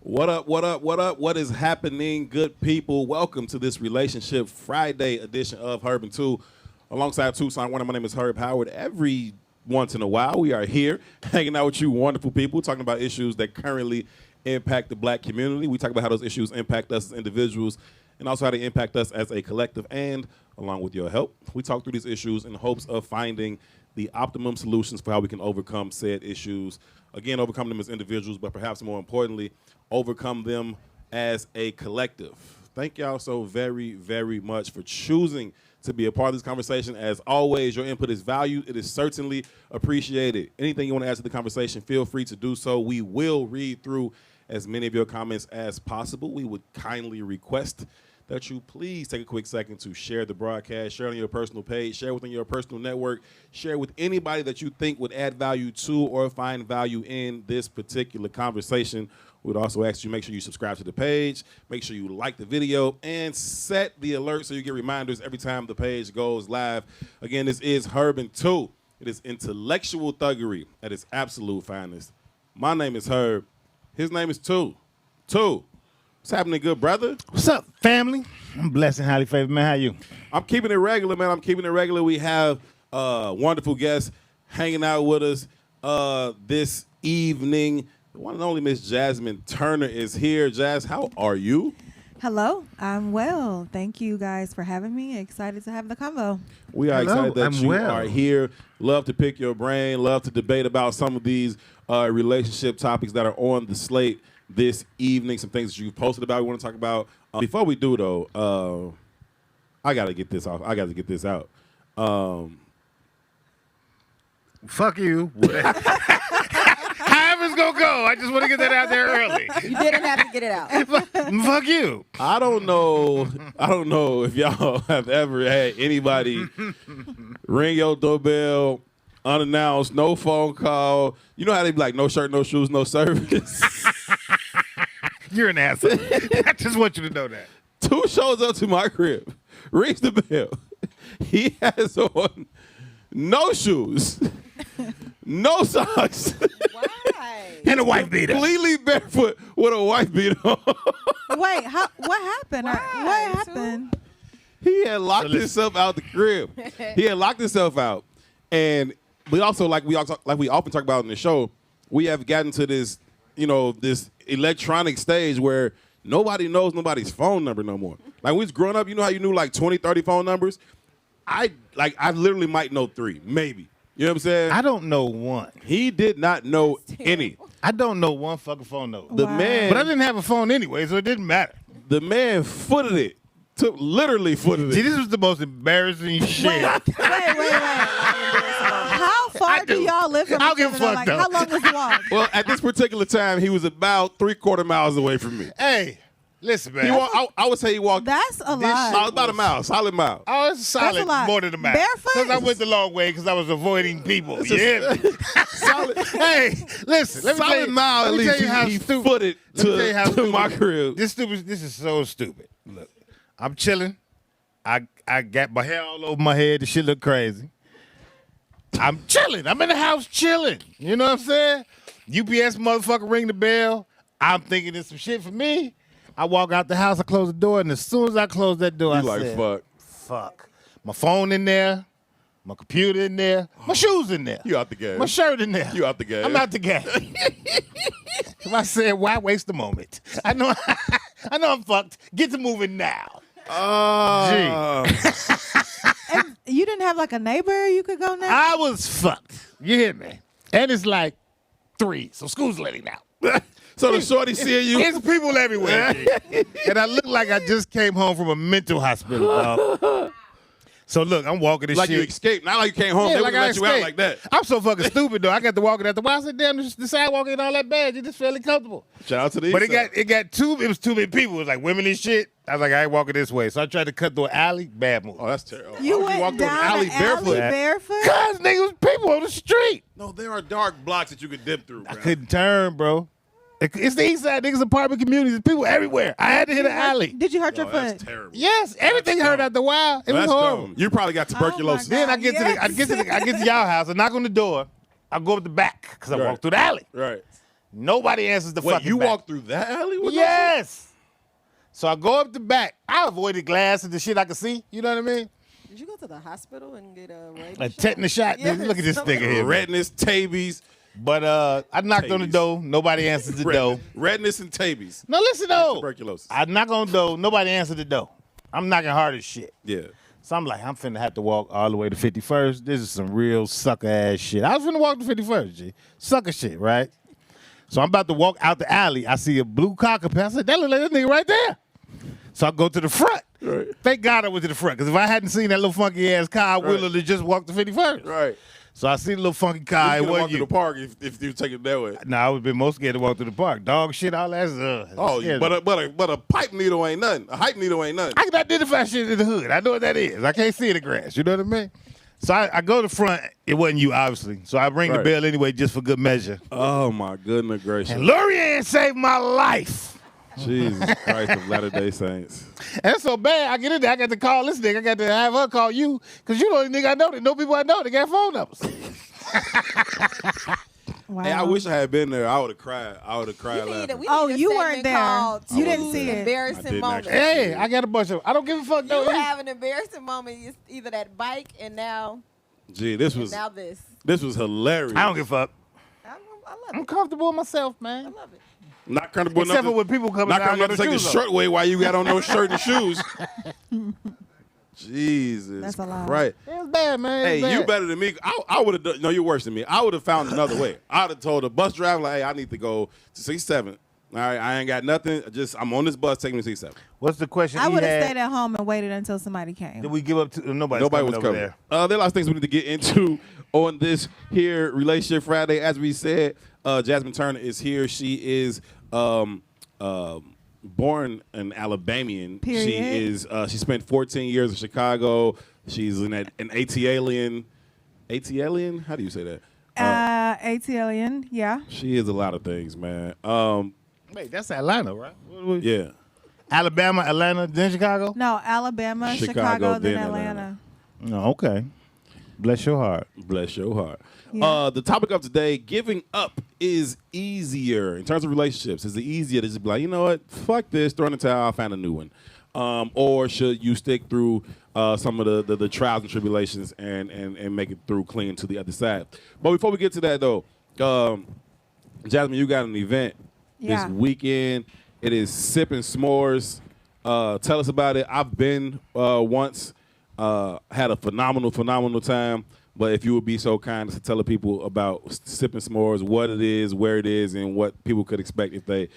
What up, what up, what up? What is happening, good people? Welcome to this Relationship Friday edition of Herb and Two. Alongside Tucson, my name is Herb Howard. Every once in a while, we are here hanging out with you wonderful people, talking about issues that currently impact the black community. We talk about how those issues impact us as individuals and also how they impact us as a collective. And along with your help, we talk through these issues in hopes of finding the optimum solutions for how we can overcome said issues. Again, overcome them as individuals, but perhaps more importantly, overcome them as a collective. Thank y'all so very, very much for choosing to be a part of this conversation. As always, your input is valued. It is certainly appreciated. Anything you want to add to the conversation, feel free to do so. We will read through as many of your comments as possible. We would kindly request that you please take a quick second to share the broadcast, share it on your personal page, share within your personal network, share with anybody that you think would add value to or find value in this particular conversation. We'd also ask you make sure you subscribe to the page, make sure you like the video, and set the alert so you get reminders every time the page goes live. Again, this is Herb and Two. It is intellectual thuggery at its absolute finest. My name is Herb. His name is Two. Two. What's happening, good brother? What's up, family? I'm blessed and highly favored, man. How you? I'm keeping it regular, man. I'm keeping it regular. We have wonderful guests hanging out with us this evening. The one and only Miss Jasmine Turner is here. Jazz, how are you? Hello, I'm well. Thank you guys for having me. Excited to have the convo. We are excited that you well. are here. Love to pick your brain. Love to debate about some of these relationship topics that are on the slate this evening. Some things that you've posted about. We want to talk about. Before we do, though, I got to get this off. I got to get this out. Fuck you. However it's going to go. I just want to get that out there early. You didn't have to get it out. Fuck you. I don't know if y'all have ever had anybody ring your doorbell unannounced, no phone call. You know how they be like, no shirt, no shoes, no service? You're an asshole. I just want you to know that. Two shows up to my crib, rings the bell. He has on no shoes, no socks. Why? And a wife beater. Completely barefoot with a wife beater on. Wait, what happened? Why? What happened? He had locked himself out the crib. He had locked himself out. And we also, like we often talk about in the show, we have gotten to this, this electronic stage where nobody knows nobody's phone number no more. Like, when we was growing up, you know how you knew like 20, 30 phone numbers? I literally might know 3, maybe. You know what I'm saying? I don't know one. He did not know any. I don't know one fucking phone number. The Wow. man, But I didn't have a phone anyway, so it didn't matter. the man footed it. Literally footed See, it. this was the most embarrassing shit. Wait. How far do y'all live from I'll each get other? fucked Like, up. how long was the walk? Well, at this particular time, he was about 3/4 miles away from me. Hey, listen, man. I would say he walked That's a This lot. about a mile, solid mile. Oh, it's solid That's a lot. more than a mile. Barefoot? Because I went the long way because I was avoiding people. Yeah. Solid, Hey, listen. Let me tell solid you, mile at let me least. tell you how He stupid. footed Let me tell you how to stupid. my crib. This is so stupid. Look, I'm chilling. I got my hair all over my head. The shit look crazy. I'm chilling. I'm in the house chilling. You know what I'm saying? UPS motherfucker ring the bell. I'm thinking it's some shit for me. I walk out the house. I close the door, and as soon as I close that door, You I like, said, fuck. My phone in there, my computer in there, my shoes in there, You out the game. my shirt in there. You out the game. I'm out the game. I said, why waste the moment? I know I'm fucked. Get to moving now. Oh. And you didn't have like a neighbor you could go now? I was fucked. You hear me? And it's like 3, so school's letting out. So the shorty seeing you. There's people everywhere. G. And I look like I just came home from a mental hospital, dog. So look, I'm walking this Like shit. you escaped. Not like you came home. Yeah, They like wouldn't I let you out escaped. like that. I'm so fucking stupid though. I got to walking at the wall. I said, damn, the sidewalk ain't all that bad. You're just fairly comfortable. Shout out to the But East Side. it was too many people. It was like women and shit. I was like, I ain't walking this way. So I tried to cut through an alley. Bad move. Oh, that's terrible. You Why would went walk through an down alley the alley barefoot? barefoot? Cause niggas was people on the street. No, there are dark blocks that you could dip through, bro. I couldn't turn, bro. It's the east side, niggas apartment communities. There's people everywhere. I had to hit an alley. Did you hurt your Oh, foot? that's terrible. Yes, everything hurt after a while. It was That's horrible. dumb. You probably got tuberculosis. Oh my Then God. I get to y'all house. I knock on the door. I go up the back because I Right. walk through the alley. Right. Nobody answers the Wait, fucking you back. walk through that alley with Yes. So I go up the back. I avoided glass and the shit I could see. You know what I mean? Did you go to the hospital and get a rabies A shot? tetanus shot. Yeah, Look at this nigga no here. man. redness, tabies, But I knocked on the Tabies. door. Nobody answered the door. redness and tabies. No, listen though. Tuberculosis. I knock on the door. Nobody answered the door. I'm knocking hard as shit. Yeah. So I'm like, I'm finna have to walk all the way to 51st. This is some real sucker ass shit. I was finna walk to 51st, G. Sucker shit, right? So I'm about to walk out the alley. I see a blue cockapoo. I said, that look like that nigga right there. So I go to the front. Right. Thank God I went to the front, because if I hadn't seen that little funky ass car, I would have just walked to 51st. Right. So I see the little funky car. You It could walk wasn't to you. the park if you take it that way. Nah, I would have been most scared to walk through the park. Dog shit, all that. Oh, yeah. but a pipe needle ain't nothing. A hype needle ain't nothing. I can identify shit in the hood. I know what that is. I can't see the grass. You know what I mean? So I go to the front. It wasn't you, obviously. So I ring the Right. bell anyway, just for good measure. Oh my goodness gracious. And Lorianne saved my life. Jesus Christ of Latter-day Saints. And it's so bad. I get in there. I got to call this nigga. I got to have her call you, because you the only nigga I know that know people I know that got phone numbers. Wow. Hey, I wish I had been there. I would have cried. I would have cried laughing. Oh, you weren't there. You didn't see it. I Embarrassing didn't moment. actually. Hey, I got a bunch of. I don't give a fuck You though. have an embarrassing moment. It's either that bike and now Gee, this was this. hilarious. I don't give a fuck. I love I'm it. comfortable with myself, I man. love it. Not comfortable Except enough. for when people come Not down comfortable enough to take the shoes shirt away while you got on those shirt and shoes. Jesus That's a lot. Christ. It was bad, man. It Hey, was you bad. better than me. I would have done. No, you're worse than me. I would have found another way. I would have told the bus driver, like, hey, I need to go to 67. All right, I ain't got nothing. I'm on this bus. Take me to 67. What's the question? I he would have had? stayed at home and waited until somebody came. Did we give up to nobody? Nobody was over coming. there. There are a lot of things we need to get into on this here Relationship Friday. As we said, Jasmine Turner is here. She is born an Alabamian. Period. She is. She spent 14 years in Chicago. She's an ATLian. ATLian? How do you say that? ATLian, yeah. She is a lot of things, man. Wait, that's Atlanta, right? Yeah. Alabama, Atlanta, then Chicago. No, Alabama, Chicago, Chicago, then then Atlanta. No, okay. Bless your heart. Bless your heart. Yeah. The topic of today, giving up is easier. In terms of relationships, is it easier to just be like, you know what, fuck this, throw in the towel, I'll find a new one? Or should you stick through some of the trials and tribulations and make it through clean to the other side? But before we get to that, though, Jasmine, you got an event Yeah. this weekend. It is Sipping S'mores. Tell us about it. I've been once. Had a phenomenal time. But if you would be so kind as to tell the people about Sipping S'mores, what it is, where it is, and what people could expect if they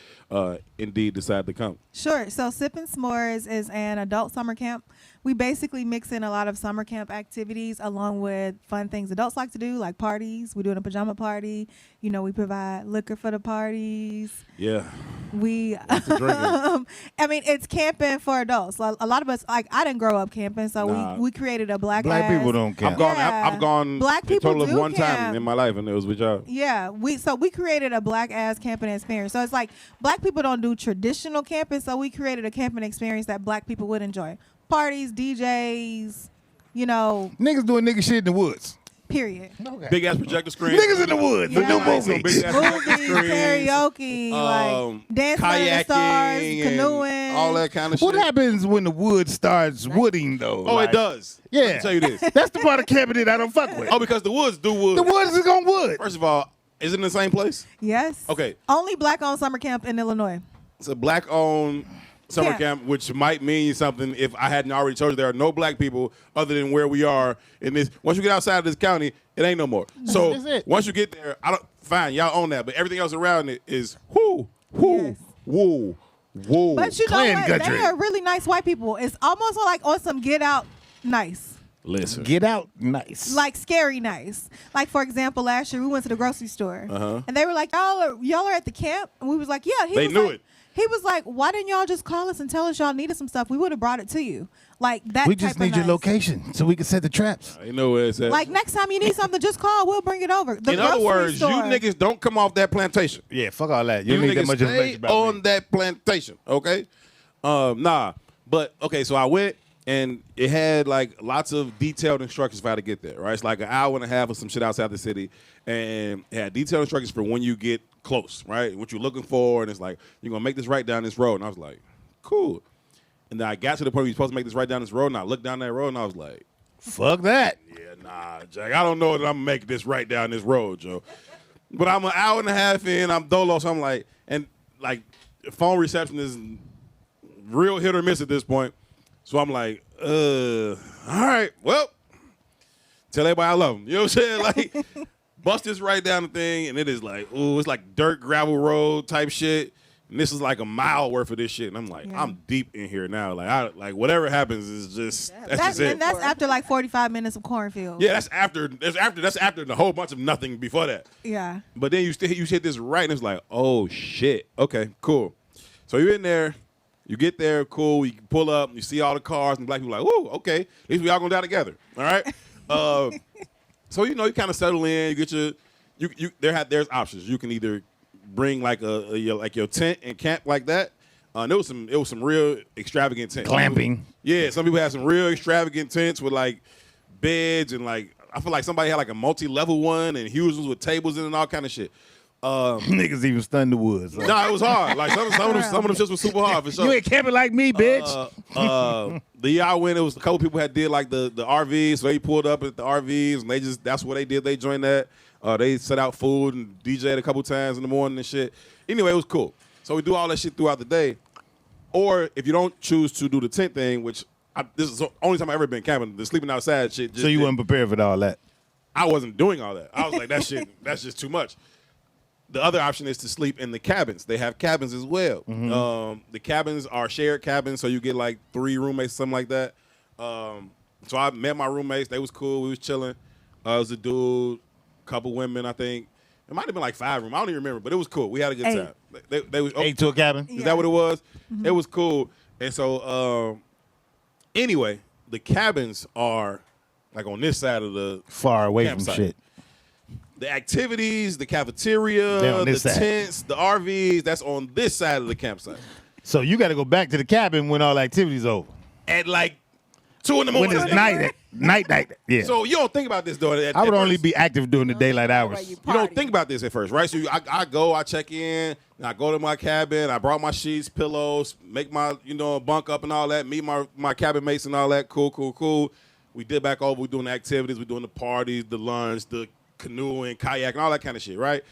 indeed decide to come. Sure. So Sipping S'mores is an adult summer camp. We basically mix in a lot of summer camp activities along with fun things adults like to do, like parties. We're doing a pajama party. You know, we provide liquor for the parties. Yeah. We, drinking. I mean, it's camping for adults. A lot of us, like, I didn't grow up camping, so Nah. we created a black People don't camp. I've gone. Yeah. I've gone. Black a people total of do one time camp. in my life, and it was with y'all. Yeah, we created a black ass camping experience. So it's like black people don't do traditional camping, so we created a camping experience that black people would enjoy. Parties, DJs, you know, Niggas doing nigga shit in the woods. period. Big ass projector screen. Niggas in the woods. Yeah. The new Nice, movie. big ass projector Movies, screens, karaoke, like dancing under the kayaking, stars, and canoeing, all that kind of shit. What happens when the wood starts wooding though? Oh, Like, it does. Yeah. Let me tell you this. That's the part of camping that I don't fuck with. Oh, because the woods do wood. The woods is on wood. First of all, is it in the same place? Yes. Okay. Only black-owned summer camp in Illinois. It's a black-owned summer camp, which might mean something if I hadn't already told you there are no black people other than where we are in this. Once you get outside of this county, it ain't no more. So That's it. once you get there, fine, y'all own that, but everything else around it is whoo, Yes. woo. But you know Clan what? country. They are really nice white people. It's almost like on some Get Out nice. Listen. Get out nice. Like scary nice. Like for example, last year we went to the grocery store and they were like, y'all are at the camp, and we was like, yeah. They knew it. He was like, why didn't y'all just call us and tell us y'all needed some stuff? We would have brought it to you. Like that. We just type of need your nice. location so we can set the traps. You know where it's at. Like next time you need something, just call. We'll bring it over. The in other grocery words, store. you niggas don't come off that plantation. Yeah, fuck all that. You You don't need that niggas much stay information about on me. that plantation, okay? Nah, but okay. So I went, and it had like lots of detailed instructions for how to get there. Right, it's like an hour and a half or some shit outside the city, and it had detailed instructions for when you get close, right? What you're looking for, and it's like, you're gonna make this right down this road. And I was like, cool. And then I got to the point where you're supposed to make this right down this road, and I looked down that road, and I was like, fuck that. yeah, nah, Jack, I don't know that I'm gonna make this right down this road, Joe. But I'm an hour and a half in, I'm dolo, so I'm like, and like, phone reception is real hit or miss at this point. So I'm like, all right, well, tell everybody I love them. You know what I'm saying? Like, bust this right down the thing, and it is like, ooh, it's like dirt, gravel road type shit. And this is like a mile worth of this shit. And I'm like, I'm deep in here now. Like whatever happens is just, that's just it. And that's after like 45 minutes of cornfield. Yeah, that's after the whole bunch of nothing before that. Yeah. But then you hit this right, and it's like, oh shit. Okay, cool. So you're in there, you get there, cool. You pull up, you see all the cars, and black people like, whoa, okay. At least we all gonna die together. All right. So you kind of settle in. You get there's options. You can either bring like your tent and camp like that. There was some real extravagant tents. Glamping. Yeah, some people had some real extravagant tents with like beds and like I feel like somebody had like a multi-level one and huge ones with tables in and all kind of shit. Niggas even stunned the woods. Huh? Nah, it was hard. Like some of them shits was super hard for sure. You ain't camping like me, bitch. The year I went, it was a couple people had did like the RVs, so they pulled up at the RVs and that's what they did. They joined that. They set out food and DJ'd a couple times in the morning and shit. Anyway, it was cool. So we do all that shit throughout the day. Or if you don't choose to do the tent thing, which this is the only time I've ever been camping, the sleeping outside shit. So you weren't prepared for all that? I wasn't doing all that. I was like, that shit, that's just too much. The other option is to sleep in the cabins. They have cabins as well. Mm-hmm. The cabins are shared cabins, so you get like 3 roommates, something like that. So I met my roommates. They was cool. We was chilling. It was a dude, couple women, I think. It might have been like 5 rooms. I don't even remember, but it was cool. We had a good 8. time. They was 8 to a cabin? Is that what it was? Mm-hmm. It was cool. And so, anyway, the cabins are like on this side of the far away campsite. from shit. The activities, the cafeteria, the tents, the RVs, that's on this side of the campsite. So you got to go back to the cabin when all activity's over. At like 2 in the morning. When it's night. Yeah. So you don't think about this, though. I would only be active during the daylight hours. You don't think about this at first, right? So I check in, and I go to my cabin. I brought my sheets, pillows, make my, bunk up and all that, meet my cabin mates and all that. Cool. We did back over. We're doing the activities. We're doing the parties, the lunch, the canoeing, kayak, and all that kind of shit, right?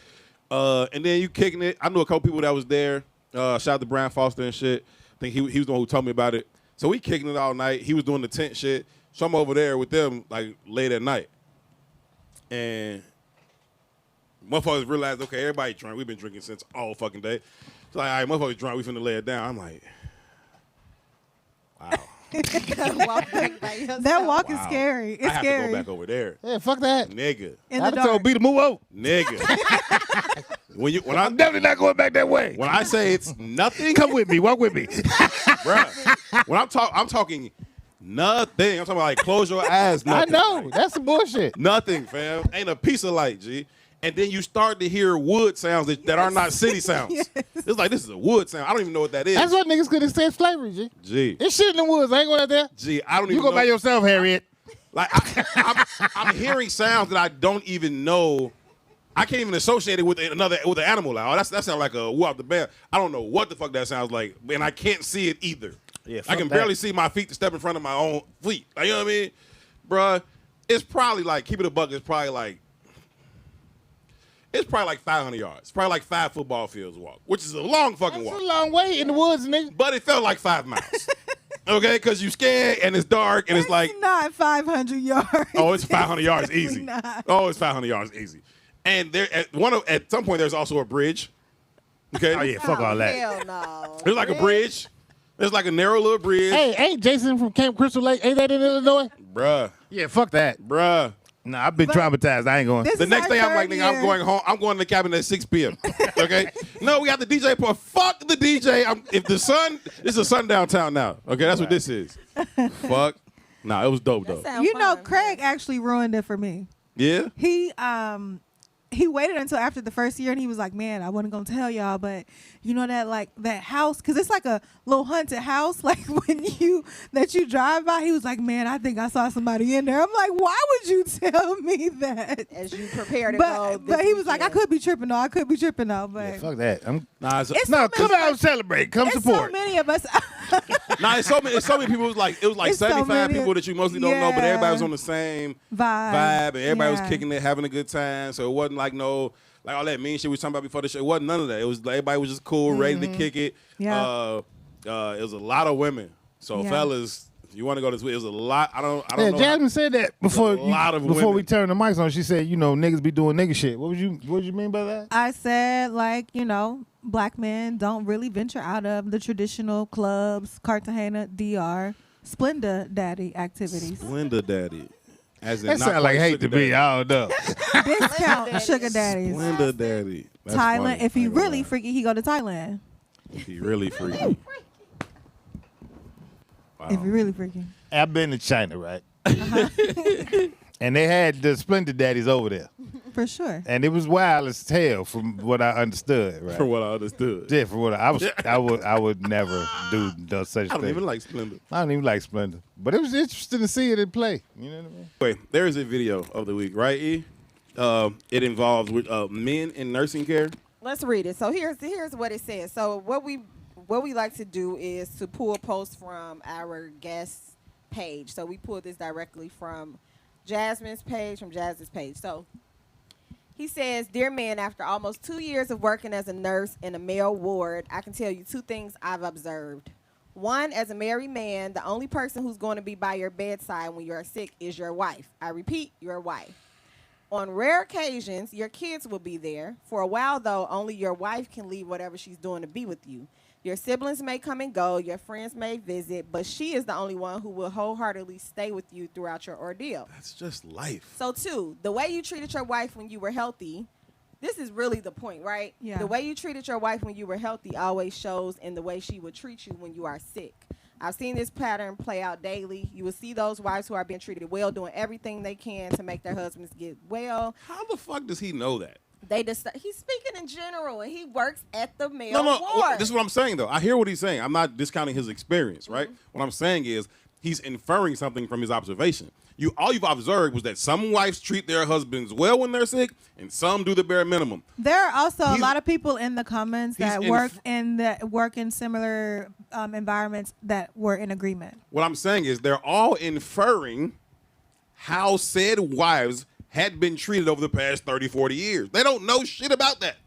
And then you kicking it. I knew a couple people that was there. Shout out to Brian Foster and shit. I think he was the one who told me about it. So we kicking it all night. He was doing the tent shit. So I'm over there with them like late at night. And motherfuckers realized, okay, everybody drunk. We've been drinking since all fucking day. So like, all right, motherfuckers drunk. We finna lay it down. I'm like, wow. That walk is scary. It's I have scary. to go back over there. Yeah, fuck that. Nigga. In I the told dark. B to move over. Nigga. I'm definitely not going back that way. When I say it's nothing, Come with me. Walk with me. bruh. When I'm talking nothing. I'm talking about like close your eyes. I Nothing. know. Like, That's some bullshit. nothing, fam. Ain't a piece of light, G. And then you start to hear wood sounds that are not city sounds. Yes. It's like, this is a wood sound. I don't even know what that is. That's what niggas could extend slavery, G. G. It's shit in the woods. I ain't going out there. G, I don't even You know. go by yourself, Harriet. Like, I'm hearing sounds that I don't even know. I can't even associate it with an animal. Like, oh, that sounds like a woo out the band. I don't know what the fuck that sounds like, and I can't see it either. Yeah, I can fuck that. barely see my feet to step in front of my own feet. Like, you know what I mean? Bruh, it's probably like, keep it a buck, it's probably like 500 yards. It's probably like 5 football fields walk, which is a long fucking That's walk. a long way in the woods, nigga. But it felt like 5 miles. Okay? Because you scared and it's dark and it's like, not 500 yards. oh, it's 500 yards easy. Not. Oh, it's 500 yards easy. And there at some point there's also a bridge. Okay? Oh, yeah, fuck all that. Hell no. There's like a bridge. There's like a narrow little bridge. Hey, ain't Jason from Camp Crystal Lake? Ain't that in Illinois? Bruh. Yeah, fuck that. Bruh. Nah, I've been traumatized. I ain't going. This The is next our day I'm like, third nigga, I'm year. going home. I'm going to the cabin at 6 p.m. Okay? No, we got the DJ part. Fuck the DJ. It's a sundown town now. Okay, that's what this is. Fuck. Nah, it was dope though. Sound You know, fun. Craig actually ruined it for me. Yeah? He he waited until after the first year, and he was like, "Man, I wasn't gonna tell y'all, but you know that like that house, because it's like a little haunted house. Like when you drive by, he was like, "Man, I think I saw somebody in there." I'm like, "Why would you tell me that?" As you prepare to go. But he was like, "I could be tripping though. I could be tripping though." But Yeah, fuck that. Nah, It's No, so come many- out and celebrate. Come it's support. so many of us. nah, it's so many people. It was like It's so 75 many- people that you mostly don't know, but yeah. everybody was on the same vibe, and everybody was Yeah. kicking it, having a good time. So it wasn't like like all that mean shit we was talking about before the show. It wasn't none of that. It was like everybody was just cool, ready to kick it. Yeah. It was a lot of women. So Yeah. fellas, if you want to go this way, it was a lot. I don't Yeah, know. Jasmine said that before. a lot of before we women. turned the mics on, she said, niggas be doing nigga shit. What would you mean by that? I said, like, black men don't really venture out of the traditional clubs, Cartagena, DR, Splenda daddy activities. Splenda daddy. As in That not sound like quite hate sugar to be. daddy. I don't know. Discount sugar daddies. Splenda daddy. That's Thailand. funny. If he I ain't gonna really lie. freaky, he go to Thailand. If he really freaky. Wow. If he really freaky. I've been to China, right? And they had the Splendid Daddies over there. For sure. And it was wild as hell from what I understood, right? From what I understood. Yeah, from what I would never do such I don't thing. even like Splenda. I don't even like Splendor. But it was interesting to see it in play. You know what I mean? Wait, there is a video of the week, right, E? It involves men in nursing care. Let's read it. So here's what it says. So what we like to do is to pull posts from our guest page. So we pulled this directly from Jasmine's page, from Jazz's page. So he says, "Dear man, after almost 2 years of working as a nurse in a male ward, I can tell you 2 things I've observed. One, as a married man, the only person who's going to be by your bedside when you're sick is your wife. I repeat, your wife. On rare occasions, your kids will be there. For a while, though, only your wife can leave whatever she's doing to be with you. Your siblings may come and go, your friends may visit, but she is the only one who will wholeheartedly stay with you throughout your ordeal. That's just life. So, 2, the way you treated your wife when you were healthy, this is really the point, right? Yeah. The way you treated your wife when you were healthy always shows in the way she would treat you when you are sick. I've seen this pattern play out daily. You will see those wives who are being treated well, doing everything they can to make their husbands get well. How the fuck does he know that? He's speaking in general, and he works at the male No. ward. This is what I'm saying, though. I hear what he's saying. I'm not discounting his experience, right? Mm-hmm. What I'm saying is he's inferring something from his observation. All you've observed was that some wives treat their husbands well when they're sick, and some do the bare minimum. There are also a He's- lot of people in the comments that he's work in similar environments that were in agreement. What I'm saying is they're all inferring how said wives had been treated over the past 30, 40 years. They don't know shit about that.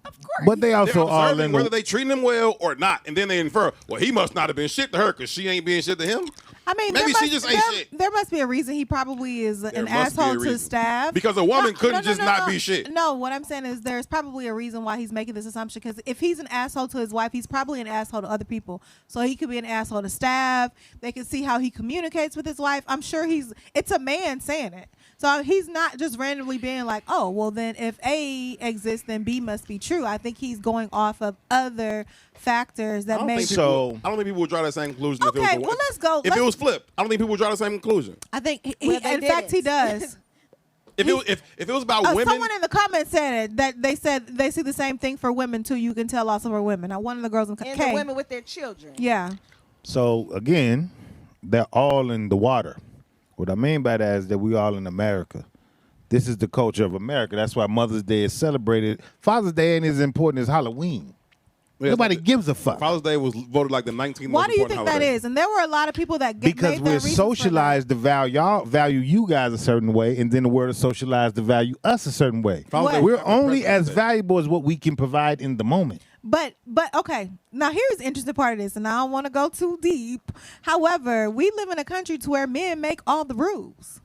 Of course. But they They're also all observing in whether the, they treating them well or not, and then they infer, well, he must not have been shit to her because she ain't being shit to him. I mean, Maybe there she must- just ain't there- shit. There must be a reason he probably is There an must be a asshole to reason. staff. Because a woman couldn't just not be shit. No, what I'm saying is there's probably a reason why he's making this assumption. Because if he's an asshole to his wife, he's probably an asshole to other people. So he could be an asshole to staff. They can see how he communicates with his wife. I'm sure it's a man saying it. So he's not just randomly being like, oh, well, then if A exists, then B must be true. I think he's going off of other factors that make. I don't think people would draw that same conclusion. if it was Okay, the- well, let's go. If it was flipped, I don't think people would draw the same conclusion. I think, Well, they in fact, he didn't. does. If it was about women, Someone in the comments said it, that they said they see the same thing for women too. You can tell also for women. Now, one of the girls in and K, the women with their children. yeah, so again, they're all in the water. What I mean by that is that we all in America. This is the culture of America. That's why Mother's Day is celebrated. Father's Day ain't as important as Halloween. Yeah, Nobody but gives a fuck. Father's Day was voted like the 19th why most do you important think that holiday. is? And there were a lot of people that Because made their we're reasons for that. socialized to value y'all value you guys a certain way, and then the world is socialized to value us a certain way. Father's Day We're was only President's as Day. valuable as what we can provide in the moment. But okay. Now here's the interesting part of this, and I don't want to go too deep. However, we live in a country to where men make all the rules.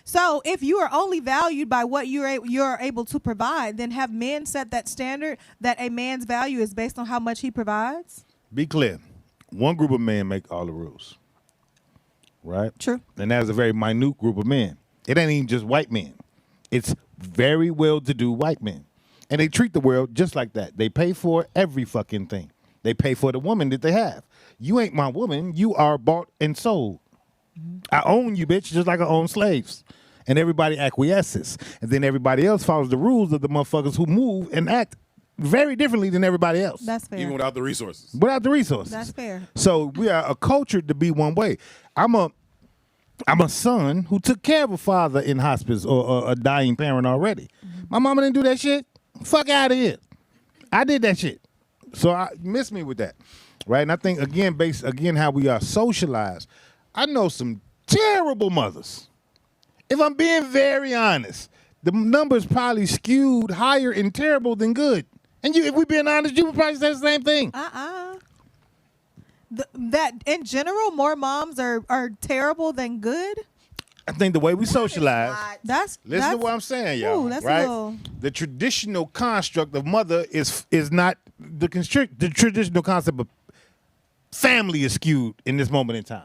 So if you are only valued by what you're able to provide, then have men set that standard that a man's value is based on how much he provides? Be clear. One group of men make all the rules. Right? True. And that is a very minute group of men. It ain't even just white men. It's very well-to-do white men. And they treat the world just like that. They pay for every fucking thing. They pay for the woman that they have. You ain't my woman. You are bought and sold. I own you, bitch, just like I own slaves. and everybody acquiesces. And then everybody else follows the rules of the motherfuckers who move and act very differently than everybody else. That's fair. Even without the resources. Without the resources. That's fair. So we are accultured to be one way. I'm a son who took care of a father in hospice or a dying parent already. My mama didn't do that shit. Fuck out of here. I did that shit. So I miss me with that. Right? And I think, again, based, how we are socialized, I know some terrible mothers. If I'm being very honest, the numbers probably skewed higher in terrible than good. And if we're being honest, you would probably say the same thing. That in general, more moms are terrible than good. I think the way we socialize. Listen to what I'm saying, y'all. Ooh, that's right? a little... The traditional construct of mother is not the traditional concept of family is skewed in this moment in time.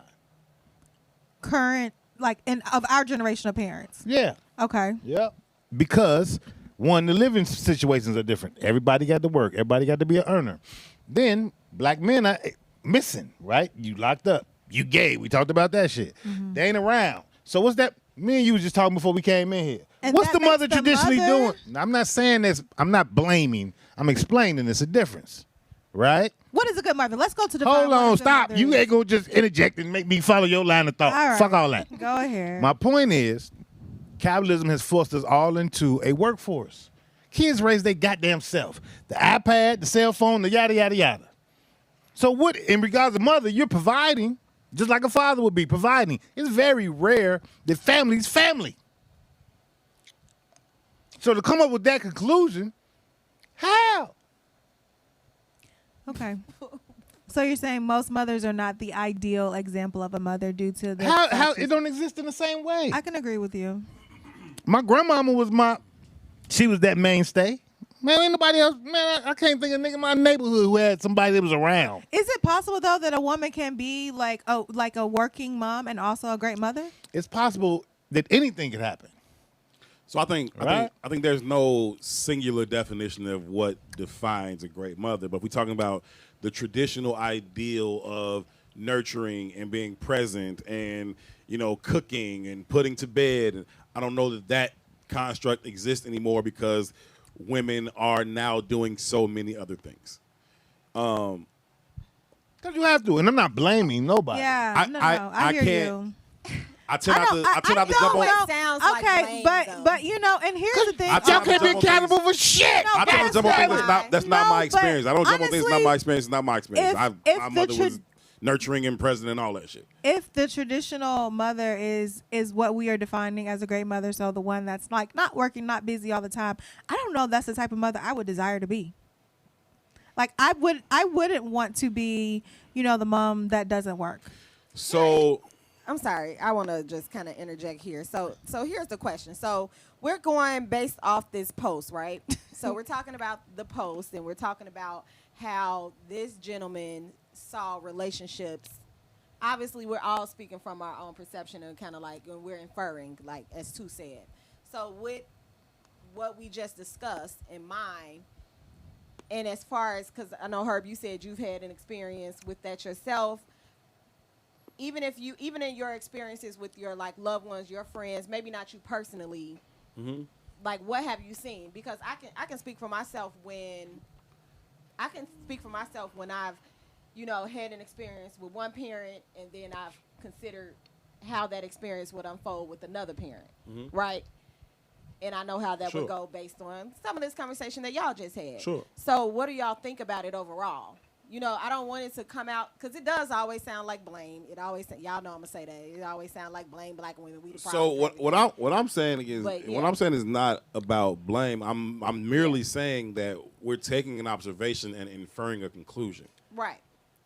Current, like of our generation of parents. Yeah. Okay. Yep. Because one, the living situations are different. Everybody got to work. Everybody got to be an earner. Then black men are missing, right? You locked up. You gay. We talked about that shit. Mm-hmm. They ain't around. So what's that? Me and you was just talking before we came in here. And what's that the mother makes the traditionally mother- doing? I'm not saying this. I'm not blaming. I'm explaining there's a difference, right? What is a good mother? Let's go to the. Hold on, stop. You ain't gonna just interject and make me follow your line of thought. All right. Fuck all that. Go ahead. My point is, capitalism has forced us all into a workforce. Kids raise their goddamn self. The iPad, the cell phone, the yada, yada, yada. So what, in regards to mother, you're providing, just like a father would be providing. It's very rare that family's family. So to come up with that conclusion, how? Okay. So you're saying most mothers are not the ideal example of a mother due to the How factors- it don't exist in the same way? I can agree with you. My grandmama was she was that mainstay. Man, ain't nobody else. Man, I can't think of a nigga in my neighborhood who had somebody that was around. Is it possible though that a woman can be like a working mom and also a great mother? It's possible that anything could happen. So I think there's no singular definition of what defines a great mother. But if we're talking about the traditional ideal of nurturing and being present and, cooking and putting to bed, and I don't know that construct exists anymore because women are now doing so many other things. Because you have to, and I'm not blaming nobody. Yeah, I hear you. I tend not to jump on. It sounds like blame, though. but and here's the thing. Y'all can't be accountable for shit. I try to jump on things that's not my but experience. I don't jump on things that's not my experience. It's not my experience. if My the mother was nurturing and present and all that shit. If the traditional mother is what we are defining as a great mother, so the one that's like not working, not busy all the time, I don't know if that's the type of mother I would desire to be. Like I wouldn't want to be, the mom that doesn't work. So I'm sorry. I want to just kind of interject here. So here's the question. So we're going based off this post, right? So we're talking about the post, and we're talking about how this gentleman saw relationships. Obviously, we're all speaking from our own perception and kind of like when we're inferring, like as Tu said. So with what we just discussed in mind, and as far as, because I know, Herb, you said you've had an experience with that yourself. Even in your experiences with your like loved ones, your friends, maybe not you personally, like what have you seen? Because I can speak for myself when I've, had an experience with one parent, and then I've considered how that experience would unfold with another parent, right? And I know how that would go based on some of this conversation that y'all just had. Sure. So what do y'all think about it overall? I don't want it to come out, because it does always sound like blame. It always, y'all know I'm gonna say that. It always sound like blame black women. We the problem. So what I'm saying is not about blame. I'm merely saying that we're taking an observation and inferring a conclusion. Right.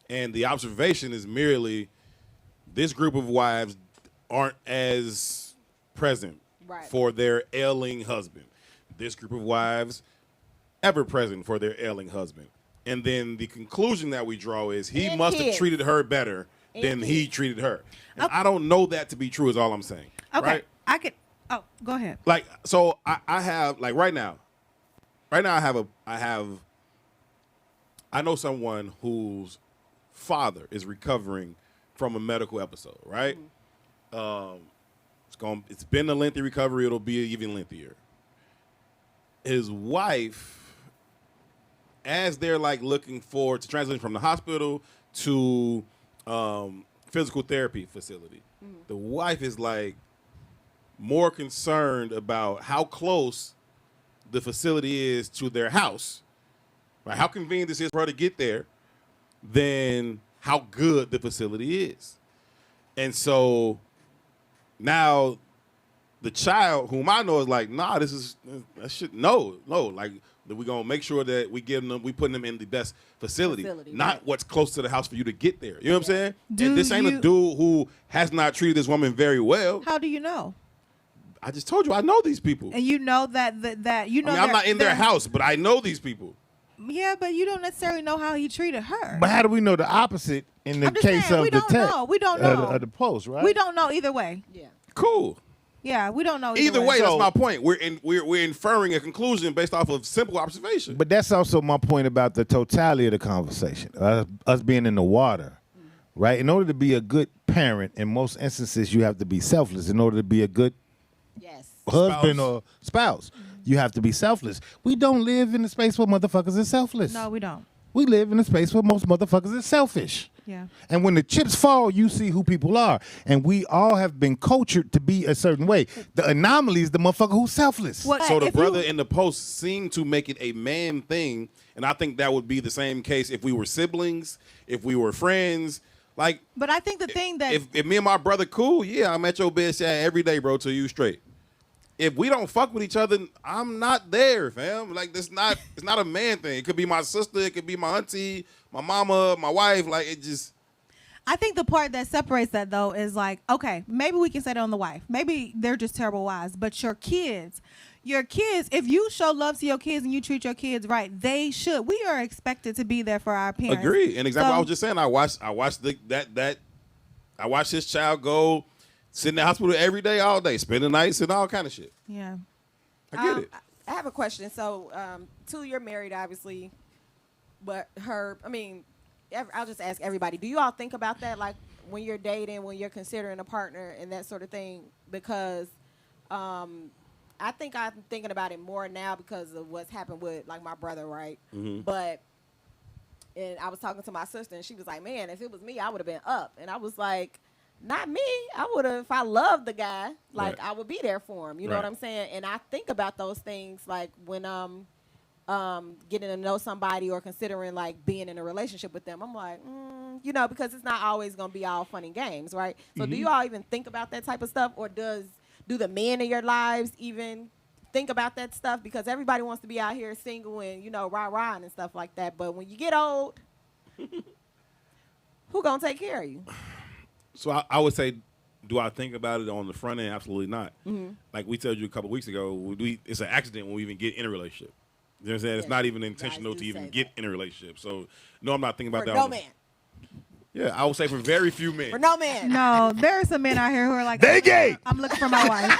And the observation is merely this group of wives aren't as present for their ailing husband. This group of wives ever present for their ailing husband. And then the conclusion that we draw is he must have treated her better than he treated her. And I don't know that to be true is all I'm saying. Okay. Right? I could. Oh, go ahead. Like, so I have, like right now I know someone whose father is recovering from a medical episode, right? It's been a lengthy recovery. It'll be even lengthier. His wife, as they're like looking forward to transition from the hospital to physical therapy facility, the wife is like more concerned about how close the facility is to their house, right? How convenient this is for her to get there, than how good the facility is. And so now the child, whom I know, is like, nah, no. Like, we're gonna make sure that we putting them in the best facility, not right. what's close to the house for you to get there. You know what I'm saying? And this ain't a dude who has not treated this woman very well. How do you know? I just told you I know these people. And you know that you know. I mean, I'm not in their house, but I know these people. Yeah, but you don't necessarily know how he treated her. But how do we know the opposite in the case of the text? We don't know. Of the post, right? We don't know either way. Yeah. Cool. Yeah, we don't know Either way, So- that's my point. We're inferring a conclusion based off of simple observation. But that's also my point about the totality of the conversation, us being in the water, right? In order to be a good parent, in most instances, you have to be selfless. In order to be a good Yes. husband or spouse, you have to be selfless. We don't live in a space where motherfuckers are selfless. No, we don't. We live in a space where most motherfuckers are selfish. Yeah. And when the chips fall, you see who people are. And we all have been cultured to be a certain way. The anomaly is the motherfucker who's selfless. What- So the if brother you- in the post seemed to make it a man thing, and I think that would be the same case if we were siblings, if we were friends. Like, But I think the thing that if me and my brother cool, yeah, I'm at your bedside every day, bro, till you straight. If we don't fuck with each other, I'm not there, fam. Like, it's not a man thing. It could be my sister, it could be my auntie, my mama, my wife. Like, it just. I think the part that separates that though is like, okay, maybe we can say that on the wife. Maybe they're just terrible wives, but your kids, if you show love to your kids and you treat your kids right, they should. We are expected to be there for our parents. Agree. And exactly So- what I was just saying. I watched his child go sit in the hospital every day, all day, spend the nights and all kind of shit. Yeah. I get it. I have a question. So, two, you're married, obviously, but I'll just ask everybody. Do you all think about that, like when you're dating, when you're considering a partner and that sort of thing? Because I think I'm thinking about it more now because of what's happened with like my brother, right? Mm-hmm. And I was talking to my sister and she was like, man, if it was me, I would have been up. And I was like, not me. I would have, if I loved the guy, like Right. I would be there for him. You know Right. what I'm saying? And I think about those things like when getting to know somebody or considering like being in a relationship with them. I'm like, because it's not always gonna be all fun and games, right? So do you all even think about that type of stuff, or do the men in your lives even think about that stuff? Because everybody wants to be out here single and rah and stuff like that. But when you get old, who gonna take care of you? So I would say, do I think about it on the front end? Absolutely not. Mm-hmm. Like we told you a couple weeks ago, it's an accident when we even get in a relationship. You know what I'm saying? It's not even intentional do to even say get in a relationship. So, no, I'm not thinking about For that. no man. Yeah, I would say for very few men. For no man. No, there are some men out here who are like, They gay. I'm looking for my wife.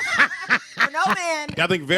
For no man. I think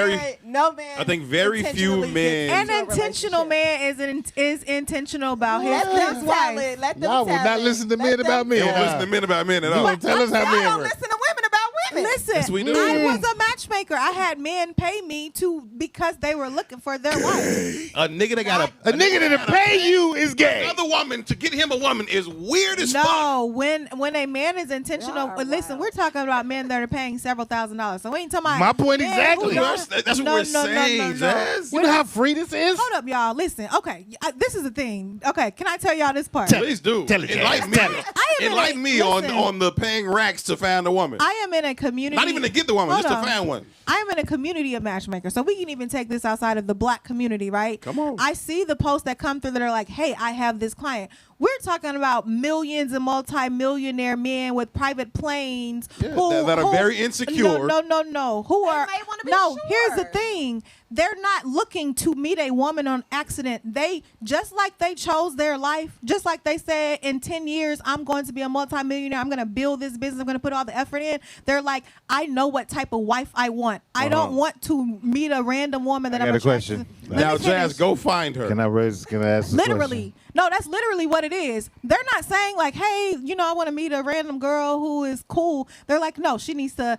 no man. I think very few intentionally men- gets An into a intentional relationship. man is intentional about Let his them tell wife. it. Let them Y'all will tell not it. listen to Let men them about men. They don't Yeah. listen to men about men at You all. don't tell us how Y'all men don't work. listen to women about women. Listen, Yes, we do. I was a matchmaker. I had men pay me because they were looking for their wife. A nigga that got A nigga that'll pay you is gay. another woman to get him a woman is weird as fuck. No, when a man is intentional, Y'all are listen, wild. we're talking about men that are paying several $1,000s. So we ain't talking about My point men exactly. who don't- That's what we're saying, Jazz. You know how free this is? Hold up, y'all. Listen, okay, this is the thing. Okay, can I tell y'all this part? Please do. Tell it, Jazz. Enlighten me. Tell it. I am in Enlighten a- me listen. on the paying racks to find a woman. I am in a community. Not even to get the woman, Hold just on. to find one. I am in a community of matchmakers, so we can even take this outside of the black community, right? Come on. I see the posts that come through that are like, "Hey, I have this client." We're talking about millions and multi-millionaire men with private planes Yeah, that are very insecure. No. Who are may wanna be no? Here's the sure. thing: they're not looking to meet a woman on accident. They just like they chose their life, just like they said, in 10 years, I'm going to be a multi-millionaire. I'm going to build this business. I'm going to put all the effort in. They're like, I know what type of wife I want. I don't want to meet a random woman that I I'm got a attracted question. to. Let Now, me finish. Jazz, go find her. Can I ask a Literally. No, that's literally what it it is. They're not saying like, hey, I want to meet a random girl who is cool. They're like, no, she needs to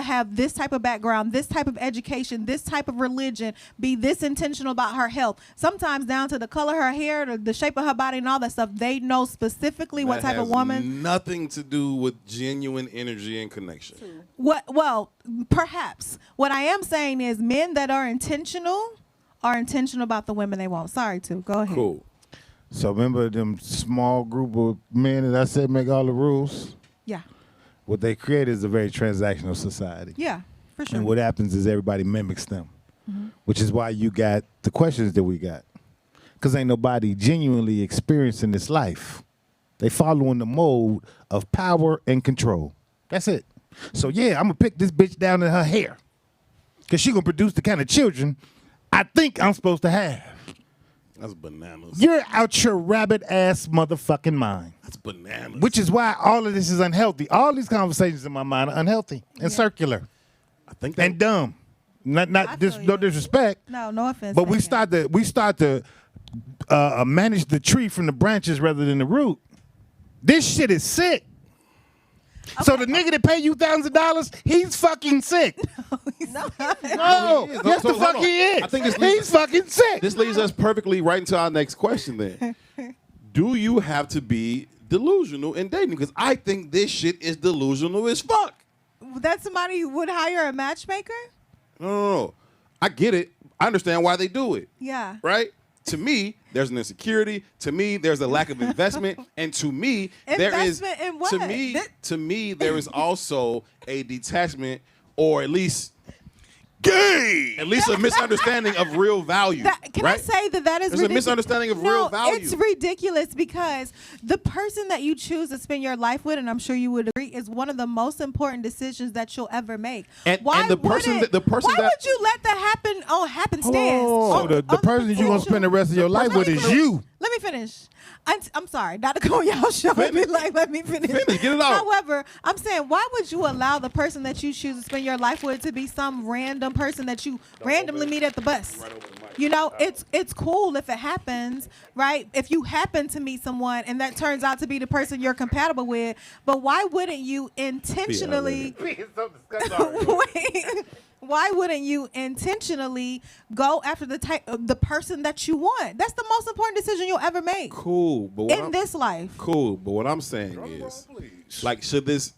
have this type of background, this type of education, this type of religion, be this intentional about her health. Sometimes down to the color of her hair, the shape of her body, and all that stuff. They know specifically what type of woman. Nothing to do with genuine energy and connection. Well, perhaps. What I am saying is men that are intentional about the women they want. Sorry, go ahead. Cool. So remember them small group of men that I said make all the rules? Yeah. What they create is a very transactional society. Yeah, for sure. And what happens is everybody mimics them, which is why you got the questions that we got. Because ain't nobody genuinely experiencing this life. They following the mode of power and control. That's it. So, yeah, I'm going to pick this bitch down in her hair. Because she going to produce the kind of children I think I'm supposed to have. That's bananas. You're out your rabbit-ass motherfucking mind. That's bananas. Which is why all of this is unhealthy. All these conversations in my mind are unhealthy and circular I think that, and dumb. No disrespect. No offense. But we start to manage the tree from the branches rather than the root. This shit is sick. Okay. So the nigga that pay you thousands of dollars, he's fucking sick. No, yes the fuck he is. I think he's fucking sick. This leads us perfectly right into our next question then. Do you have to be delusional in dating? Because I think this shit is delusional as fuck. That somebody would hire a matchmaker? No. I get it. I understand why they do it. Yeah. Right? To me, there's an insecurity. To me, there's a lack of investment, and to me, there is in what? To me, there is also a detachment, or at least a misunderstanding of real value. Can right? I say that is There's ridiculous? a misunderstanding of real value. It's ridiculous because the person that you choose to spend your life with, and I'm sure you would agree, is one of the most important decisions that you'll ever make. And the person would you let that happen on happenstance? The person that you're going to spend the rest of your life with is you. Let me finish. I'm sorry, not to go on y'all show and be like, let me finish. Get it out. However, I'm saying, why would you allow the person that you choose to spend your life with to be some random person that you randomly meet at the bus? It's cool if it happens, right? If you happen to meet someone and that turns out to be the person you're compatible with, but why wouldn't you intentionally? Why wouldn't you intentionally go after the person that you want? That's the most important decision you'll ever make. Cool, but in this life. Cool, but what I'm saying is, like, should this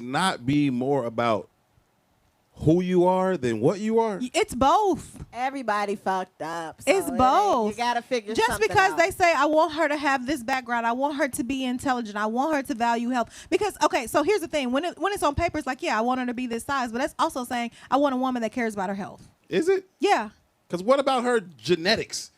not be more about who you are than what you are? It's both. Everybody fucked up. So it's both. You gotta figure just something because out. they say I want her to have this background, I want her to be intelligent, I want her to value health. Because so here's the thing: when it's on paper, it's like, yeah, I want her to be this size, but that's also saying I want a woman that cares about her health. Is it? Yeah. Because what about her genetics?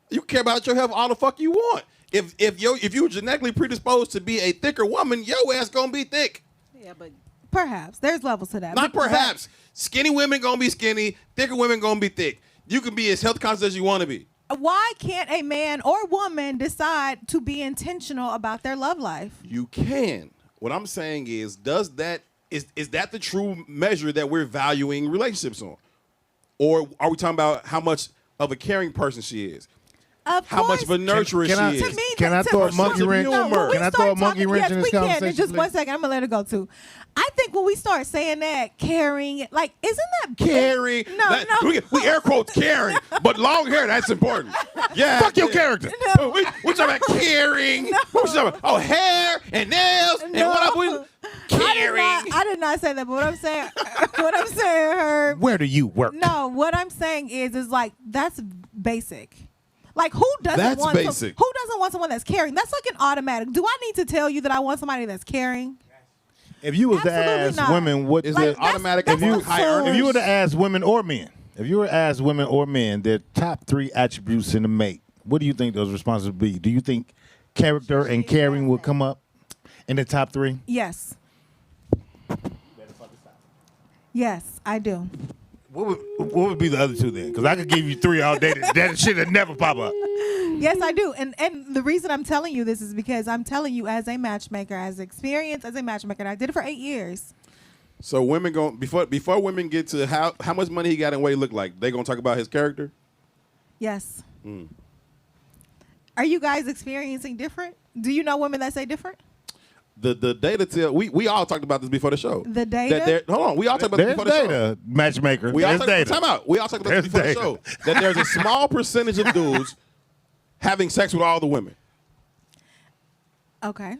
You care about your health all the fuck you want. If you're genetically predisposed to be a thicker woman, your ass gonna be thick. Yeah, but. Perhaps. There's levels to that. Not perhaps. Skinny women going to be skinny. Thicker women going to be thick. You can be as health conscious as you want to be. Why can't a man or woman decide to be intentional about their love life? You can. What I'm saying is that the true measure that we're valuing relationships on? Or are we talking about how much of a caring person she is? How much of a nurturer she is? Can I throw a monkey wrench? Can I throw a monkey wrench in this conversation? Yes, just 1 second. I'm gonna let it go too. I think when we start saying that, caring, like, isn't that caring? No. We air quotes caring, but long hair, that's important. Yeah. Fuck your character. No. We talking about caring. No. What we talking about? Oh, hair and nails and what caring. I did not say that, but what I'm saying, Herb. Where do you work? No, what I'm saying is like, that's basic. Like, who doesn't want someone that's caring? That's like an automatic. Do I need to tell you that I want somebody that's caring? If you was to ask women, what is it automatic? If you were to ask women or men, their top 3 attributes in a mate, what do you think those responses would be? Do you think character and caring would come up in the top 3? Yes. Yes, I do. What would be the other 2 then? Because I could give you 3 all day. That shit would never pop up. Yes, I do. And the reason I'm telling you this is because I'm telling you as a matchmaker, as experience as a matchmaker, and I did it for 8 years. So women before women get to how much money he got and what he looked like, they gonna talk about his character? Yes. Are you guys experiencing different? Do you know women that say different? The data tell we all talked about this before the show. The data? Hold on, we all talked about this There's before the show. data, matchmaker. We all There's talked data. time out. We all talked about this before the show. That there's a small percentage of dudes having sex with all the women. Okay.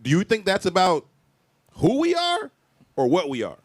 Do you think that's about who we are or what we are?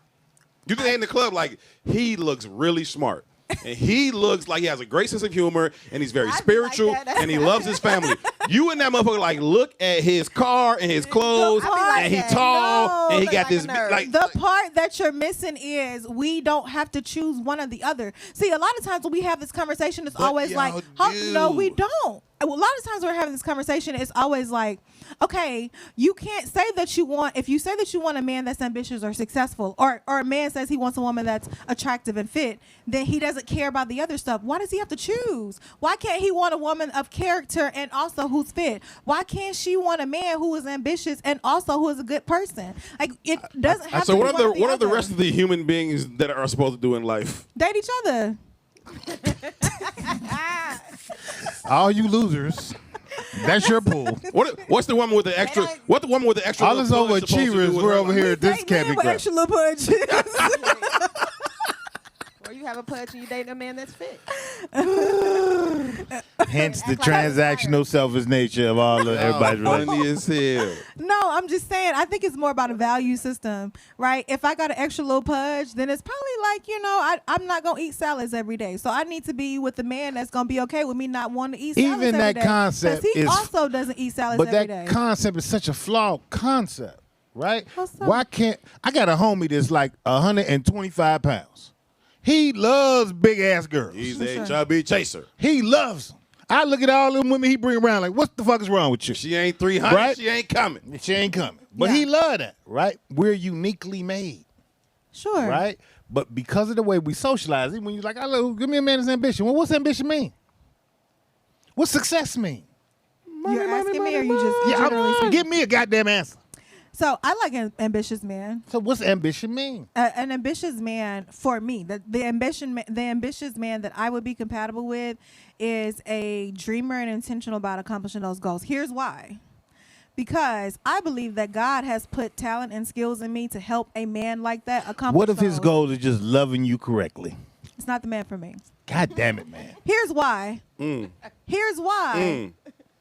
You think they in the club like he looks really smart and he looks like he has a great sense of humor and he's very I be spiritual like that. and he loves his family. You and that motherfucker like look at his car and his clothes I be like and he that. tall No, and he look got like this a nerd. like The part that you're missing is we don't have to choose one or the other. See, a lot of times when we have this conversation, it's But always y'all like, do. no, we don't. A lot of times we're having this conversation, it's always like, okay, you can't say that you want, if you say that you want a man that's ambitious or successful, or a man says he wants a woman that's attractive and fit, then he doesn't care about the other stuff. Why does he have to choose? Why can't he want a woman of character and also who's fit? Why can't she want a man who is ambitious and also who is a good person? Like, it doesn't have so to be what are one or what are the other. rest of the human beings that are supposed to do in life? Date each other. All you losers, that's your pool. What's the woman with the extra? What the woman with the extra? All us little punch supposed to do overachievers, with we're her over life? here at this Date Candy men with Crush. extra little punch. Or you have a pudge and you date a man that's fit. Hence the Act like I was transactional selfish nature of all of everybody's relationship. Funny as hell. No, I'm just saying, I think it's more about a value system, right? If I got an extra little pudge, then it's probably like, I'm not going to eat salads every day. So I need to be with a man that's going to be okay with me not wanting to eat salads Even every that day. 'Cause concept he is- also doesn't eat salads But every that day. concept is such a flawed concept, right? How so? Why can't I got a homie that's like 125 pounds. He loves big ass girls. He's Okay. a chubby chaser. He loves them. I look at all them women he bring around like, what the fuck is wrong with you? She ain't 300. Right? She ain't coming. She ain't coming. But Yeah. he love that, right? We're uniquely made, Sure. right? But because of the way we socialize, even when you're like, oh, give me a man that's ambition. Well, what's ambition mean? What's success mean? You're asking me or you just Yeah, generally speaking? give me a goddamn answer. So I like an ambitious man. So what's ambition mean? An ambitious man for me, the ambitious man that I would be compatible with is a dreamer and intentional about accomplishing those goals. Here's why. Because I believe that God has put talent and skills in me to help a man like that accomplish What if his those. goal is just loving you correctly? It's not the man for me. God damn it, man. Here's why. Mm. Here's why.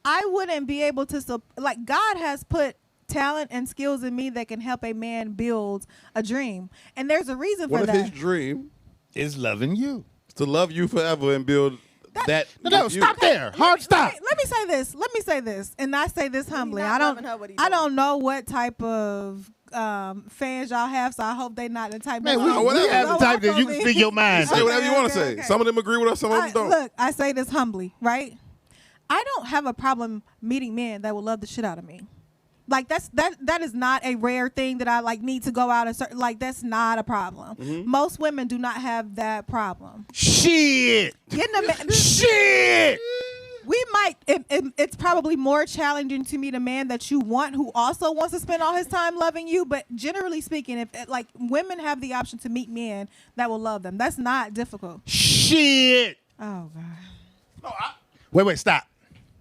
I wouldn't be able to like God has put talent and skills in me that can help a man build a dream. And there's a reason What for if that. his dream Is loving you. is to love you forever and build that? No, with you? stop there. Hard stop. Let me say this. Let me say this, and I say this humbly. not I don't. loving her, what he I doing? don't know what type of fans y'all have, so I hope they not the type. Man, that we, Oh, we whatever. have the Go type off that on you can me. speak your mind. Say to. whatever you want to Okay, say. okay. Some of them agree with us, some of them don't. Look, I say this humbly, right? I don't have a problem meeting men that will love the shit out of me. Like that is not a rare thing that I like need to go out and like that's not a problem. Most women do not have that problem. Shit. Getting a man, Shit. we might. It's probably more challenging to meet a man that you want who also wants to spend all his time loving you. But generally speaking, if like women have the option to meet men that will love them, that's not difficult. Shit. Oh God. No, Wait, stop.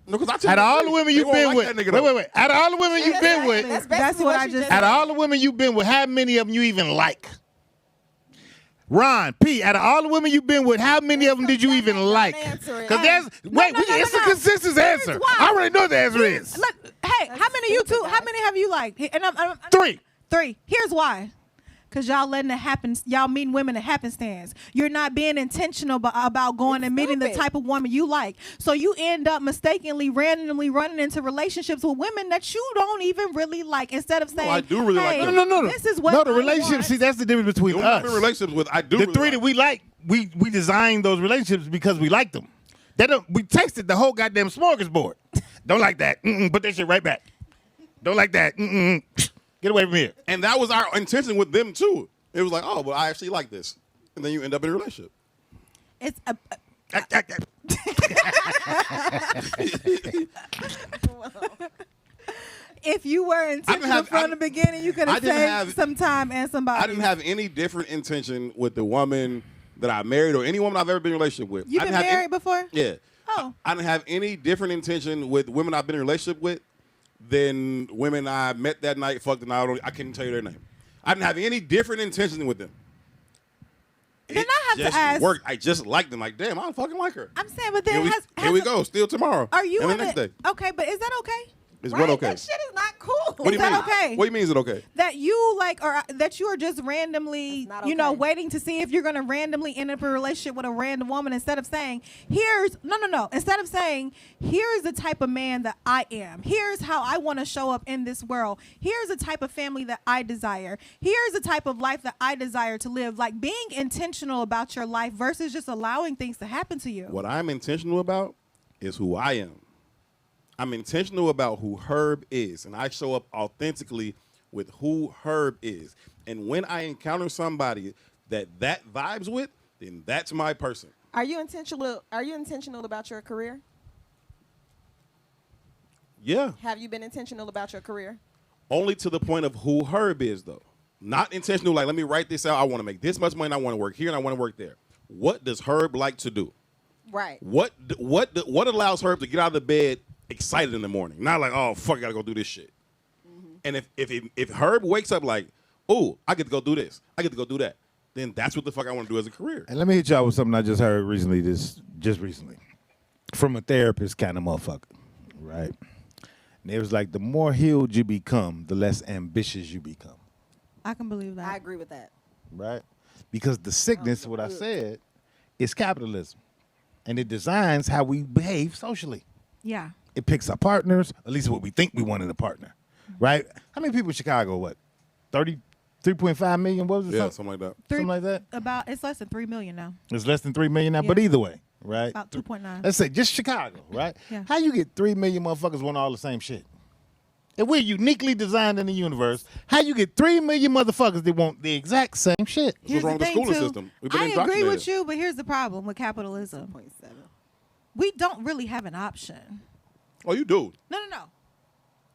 no, because I tell Out of you, all the women they you've won't been like with, that nigga, though. wait. Out of all the women you've been with, That's That's basically what what I you just just out said. of all the women you've been with, how many of them you even like? Ron, P, out of all the women you've been with, how many of them did you even like? answer it. Because there's, wait, no, it's no. a consensus answer. why. I already know the answer is. Look, hey, how many you two? How many have you liked? And I'm 3. 3. Here's why. Cause y'all letting it happen. Y'all meeting women at happenstance. You're not being intentional about going and meeting the stupid. type of woman you like. So you end up mistakenly, randomly running into relationships with women that you don't even really like. Instead of saying, I do really like hey, them. No. This is what No, the I relationship, want. see, that's the difference between The us. women I'm in relationships with, I do. The really 3 like. that we like, we designed those relationships because we liked them. We tasted the whole goddamn smorgasbord. Don't like that. Put that shit right back. Don't like that. Get away from here. And that was our intention with them too. It was like, oh, well, I actually like this, and then you end up in a relationship. It's a, if you were intentional from the beginning, you could I have didn't saved have- some time and somebody. I didn't have any different intention with the woman that I married or any woman I've ever been in a relationship with. You've I been didn't have married before? Yeah. Oh. I didn't have any different intention with women I've been in a relationship with than women I met that night, fucked, and I couldn't tell you their name. I didn't have any different intention with them. Then I have just to ask. worked. I just liked them. Like, damn, I don't fucking like her. I'm saying, but then Here we go. Still tomorrow. Are you and the in next day? Okay, but is that okay? Is Right? what okay? That shit is not cool. What do you that mean? okay? What do you mean? Is it okay? That you like, or that you are just randomly, It's not you know, okay. waiting to see if you're going to randomly end up in a relationship with a random woman instead of saying, instead of saying, here's the type of man that I am. Here's how I want to show up in this world. Here's the type of family that I desire. Here's the type of life that I desire to live. Like being intentional about your life versus just allowing things to happen to you. What I'm intentional about is who I am. I'm intentional about who Herb is, and I show up authentically with who Herb is. And when I encounter somebody that vibes with, then that's my person. Are you intentional? Are you intentional about your career? Yeah. Have you been intentional about your career? Only to the point of who Herb is, though. Not intentional, like, let me write this out. I want to make this much money. I want to work here, and I want to work there. What does Herb like to do? Right. What allows Herb to get out of the bed excited in the morning? Not like, oh, fuck, I got to go do this shit. Mm-hmm. And if Herb wakes up like, oh, I get to go do this, I get to go do that, then that's what the fuck I want to do as a career. And let me hit y'all with something I just heard recently, just recently, from a therapist kind of motherfucker, right? And it was like, the more healed you become, the less ambitious you become. I can believe that. I agree with that. Right? Because the sickness, what I said, is capitalism. And it designs how we behave socially. Yeah. It picks our partners, at least what we think we want in a partner, right? How many people in Chicago, what, 3.5 million? What was it? Yeah, something like that. Something like that? It's less than 3 million now. It's less than 3 million now, Yeah. but either way, right? About 2.9. Let's say just Chicago, right? Yeah. How you get 3 million motherfuckers want all the same shit? If we're uniquely designed in the universe, how you get 3 million motherfuckers that want the exact same shit? What's wrong with the schooling system? We've been I agree indoctrinated. with you, but here's the problem with capitalism. 0.7. We don't really have an option. Oh, you do.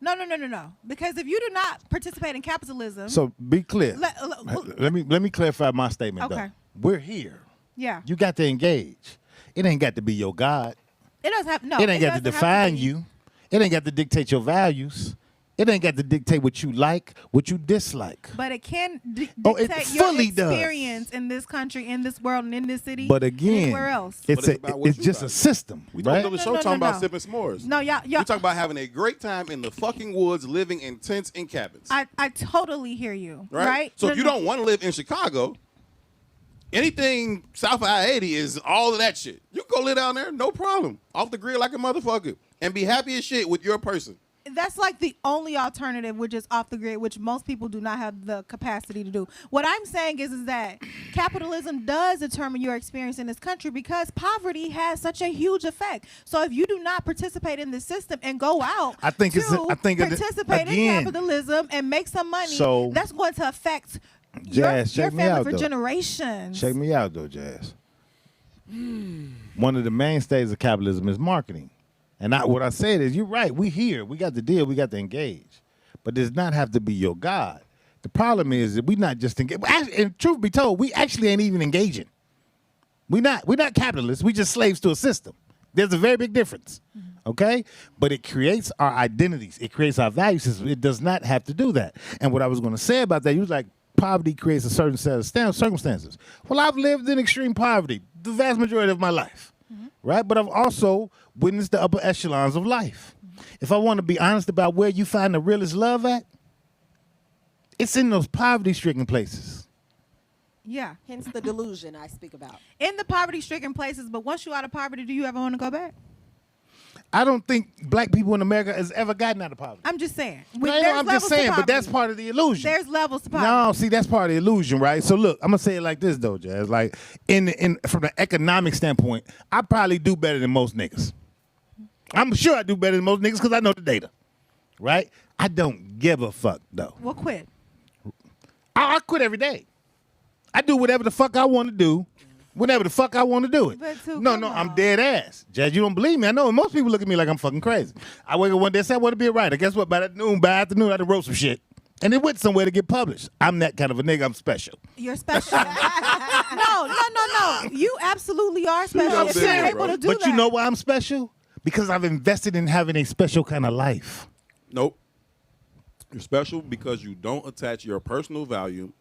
No. Because if you do not participate in capitalism, So be clear. Let- Let me clarify my statement, Okay. though. We're here. yeah, You got to engage. It ain't got to be your God. it doesn't have no. It ain't got to doesn't have define be. you. It ain't got to dictate your values. It ain't got to dictate what you like, what you dislike. But it can Oh, it dictate your fully does. experience in this country, in this world, and in this city. But and again, anywhere else. But it's about what it's you just like. a system, We right? don't know the show No, talking about no. sipping s'mores. No, y'all. We talk about having a great time in the fucking woods, living in tents and cabins. I totally hear you. right? So if you don't want to live in Chicago, anything south of I-80 is all of that shit. You can go live down there, no problem. Off the grid like a motherfucker. And be happy as shit with your person. That's like the only alternative, which is off the grid, which most people do not have the capacity to do. What I'm saying is that capitalism does determine your experience in this country because poverty has such a huge effect. So if you do not participate in the system and go out participate in capitalism and make some money, So- that's going to affect Jazz, your check me family out, for though. generations. Check me out, though, Jazz. One of the mainstays of capitalism is marketing. And what I said is, you're right. We here. We got the deal. We got to engage. But does not have to be your God. The problem is that we not just engage. And truth be told, we actually ain't even engaging. We're not capitalists. We just slaves to a system. There's a very big difference. Okay? But it creates our identities. It creates our value system. It does not have to do that. And what I was going to say about that, you was like, poverty creates a certain set of circumstances. Well, I've lived in extreme poverty the vast majority of my life. Right? But I've also witnessed the upper echelons of life. If I want to be honest about where you find the realest love at, it's in those poverty-stricken places. Yeah. Hence the delusion I speak about. In the poverty-stricken places, but once you're out of poverty, do you ever want to go back? I don't think black people in America has ever gotten out of poverty. I'm just saying. No, I'm just saying, but that's part of the illusion. There's levels to poverty. No, see, that's part of the illusion, right? So look, I'm gonna say it like this though, Jazz. Like from the economic standpoint, I probably do better than most niggas. I'm sure I do better than most niggas because I know the data, right? I don't give a fuck though. We'll quit. I quit every day. I do whatever the fuck I want to do. Whenever the fuck I want to do it. No, come I'm on. dead ass. Jazz, you don't believe me. I know. And most people look at me like I'm fucking crazy. I wake up one day and say I want to be a writer. Guess what? By afternoon, I done wrote some shit. And it went somewhere to get published. I'm that kind of a nigga. I'm special. You're special. No. You absolutely are special I'm if you're there, able bro. to do But that. you know why I'm special? Because I've invested in having a special kind of life. Nope. You're special because you don't attach your personal value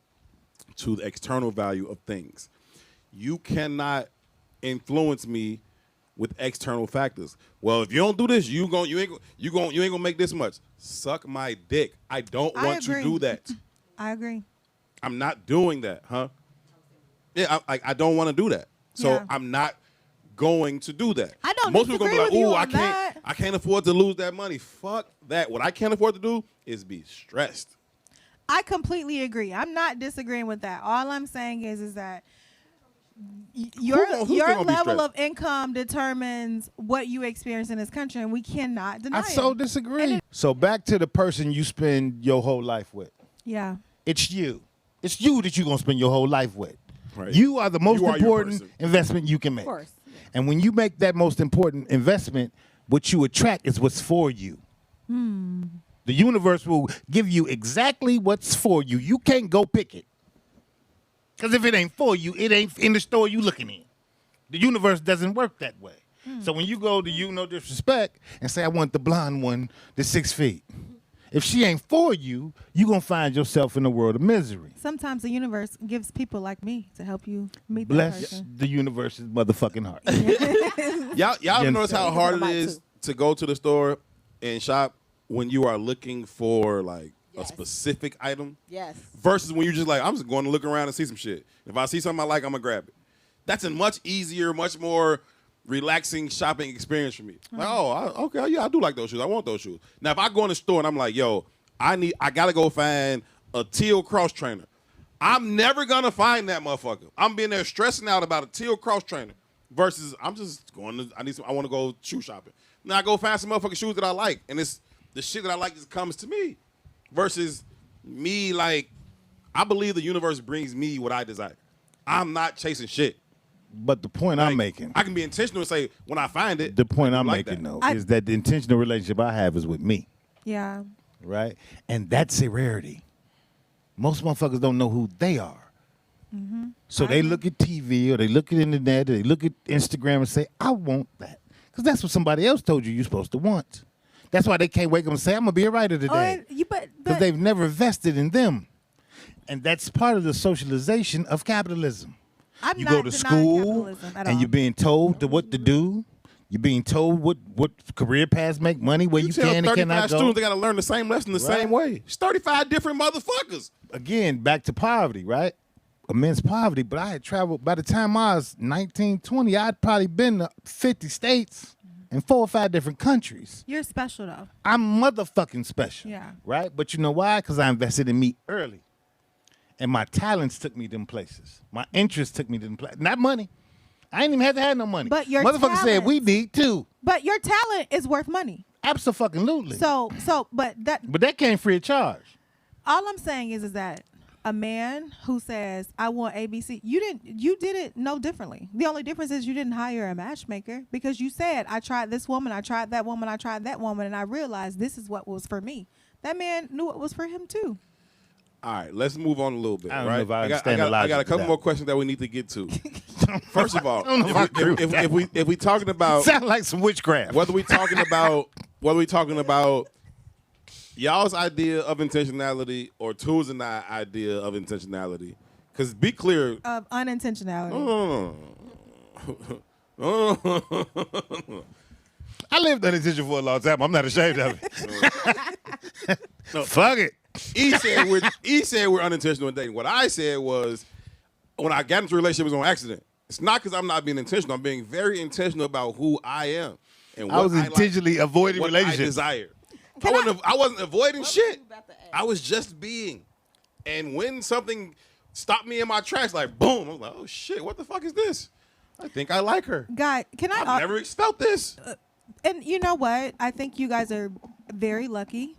to the external value of things. You cannot influence me with external factors. Well, if you don't do this, you ain't gonna make this much. Suck my dick. I don't I want to agree. do that. I agree. I'm not doing that, huh? Yeah, I don't want to do that. So Yeah. I'm not going to do that. I don't Most people gonna be like, disagree with you "Ooh, on that." I can't afford to lose that money." Fuck that. What I can't afford to do is be stressed. I completely agree. I'm not disagreeing with that. All I'm saying is that your who's gonna be level stressed? of income determines what you experience in this country, and we cannot deny I so it. disagree. So back to the person you spend your whole life with. Yeah. It's you. It's you that you're going to spend your whole life with. Right. You are the most You are your important person. investment you can make. Of course. And when you make that most important investment, what you attract is what's for you. The universe will give you exactly what's for you. You can't go pick it. Because if it ain't for you, it ain't in the store you looking in. The universe doesn't work that way. So when you go to you, no disrespect, and say, I want the blonde one that's 6 feet. If she ain't for you, you're going to find yourself in a world of misery. Sometimes the universe gives people like me to help you meet that Bless person. the universe's motherfucking heart. Y'all ever notice how understand? hard it Might is too. to go to the store and shop when you are looking for like a Yes. specific item Yes. versus when you're just like, I'm just going to look around and see some shit. If I see something I like, I'm gonna grab it. That's a much easier, much more relaxing shopping experience for me. Like, okay, yeah, I do like those shoes. I want those shoes. Now, if I go in the store and I'm like, yo, I gotta go find a teal cross trainer. I'm never gonna find that motherfucker. I'm being there stressing out about a teal cross trainer versus I'm just going to, I want to go shoe shopping. Now I go find some motherfucking shoes that I like, and it's the shit that I like just comes to me versus me, like, I believe the universe brings me what I desire. I'm not chasing shit. But the point I'm Like, making, I can be intentional and say, when I find it, the point I I'm like making, that. though, is that the intentional relationship I have is with me, Yeah. right? And that's a rarity. Most motherfuckers don't know who they are. So they look at TV or they look at internet or they look at Instagram and say, I want that. Because that's what somebody else told you you're supposed to want. That's why they can't wake up and say, I'm going to be a writer today. Because But they've never invested in them. And that's part of the socialization of capitalism. I'm You not go to denying school capitalism at and all. you're being told what to do. You're being told what career paths make money, where you tell can and 35 cannot go. students they got to learn the same lesson the Right. same way. It's 35 different motherfuckers. Again, back to poverty, right? Immense poverty. But I had traveled, by the time I was 19, 20, I'd probably been to 50 states and 4 or 5 different countries. You're special though. I'm motherfucking special. Yeah. Right? But you know why? Because I invested in me early. And my talents took me them places. My interests took me them places. Not money. I ain't even had to have no money. But your motherfucker said talents- we need too. But your talent is worth money. Absolutely. But But that came free of charge. all I'm saying is that a man who says I want ABC, you did it no differently. The only difference is you didn't hire a matchmaker because you said I tried this woman, I tried that woman, I tried that woman, and I realized this is what was for me. That man knew it was for him too. All right, let's move on a little bit. I don't right? know if I got, understand the I got logic a of couple that. more questions that we need to get to. First of all, I don't know if I agree with that. if we talking about Sound like some witchcraft. whether we talking about y'all's idea of intentionality or Tools and I idea of intentionality, because be clear. Of unintentionality. I lived unintentional for a long time. I'm not ashamed of it. Fuck it. He said we're unintentional in dating. What I said was, when I got into a relationship, it was on accident. It's not because I'm not being intentional. I'm being very intentional about who I am and what I was like, intentionally avoiding what relationships. I desire. I wasn't avoiding shit. you about to ask? I was just being. And when something stopped me in my tracks, like boom, I was like, oh shit, what the fuck is this? I think I like her. God, can I? I've never felt this. And you know what? I think you guys are very lucky.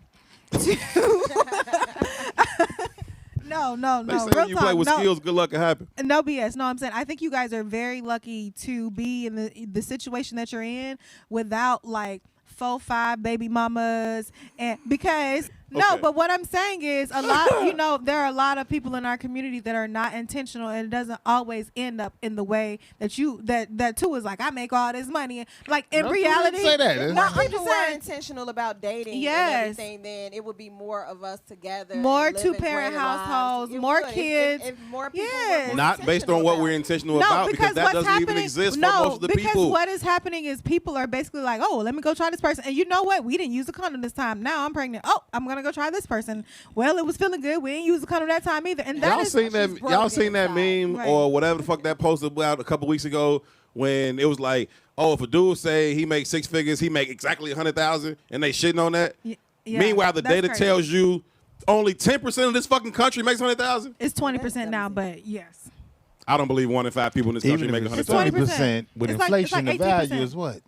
No. They say Real when you play talk, with no. skills, good luck can happen. No BS. No, I'm saying I think you guys are very lucky to be in the situation that you're in without like 4, 5 baby mamas, and because No, Okay. but what I'm saying is a lot, there are a lot of people in our community that are not intentional, and it doesn't always end up in the way that that too is like, I make all this money. Like in No, reality, say that. If no, more I'm people just were saying, intentional about dating Yes. and everything, then it would be more of us together. more and living two-parent greater lives. households, It more would. kids. If more people Yes. were more Not based intentional on what about we're it. intentional No, about, because that what's doesn't happening, even exist no, for most of the because people. what is happening is people are basically like, oh, let me go try this person. And you know what? We didn't use a condom this time. Now I'm pregnant. Oh, I'm going to go try this person. Well, it was feeling good. We didn't use a condom that time either. And that Y'all is, seen that? she's Y'all broken seen that inside. meme Right. or whatever the fuck that posted about a couple weeks ago when it was like, oh, if a dude say he makes 6 figures, he make exactly 100,000, and they shitting on that. Yeah, Meanwhile, the that's data crazy. tells you only 10% of this fucking country makes 100,000. It's 20% now, but yes. I don't believe 1 in 5 people in this country Even make if it's 100,000. 20%, with It's like- inflation, it's the like value 18%. is what?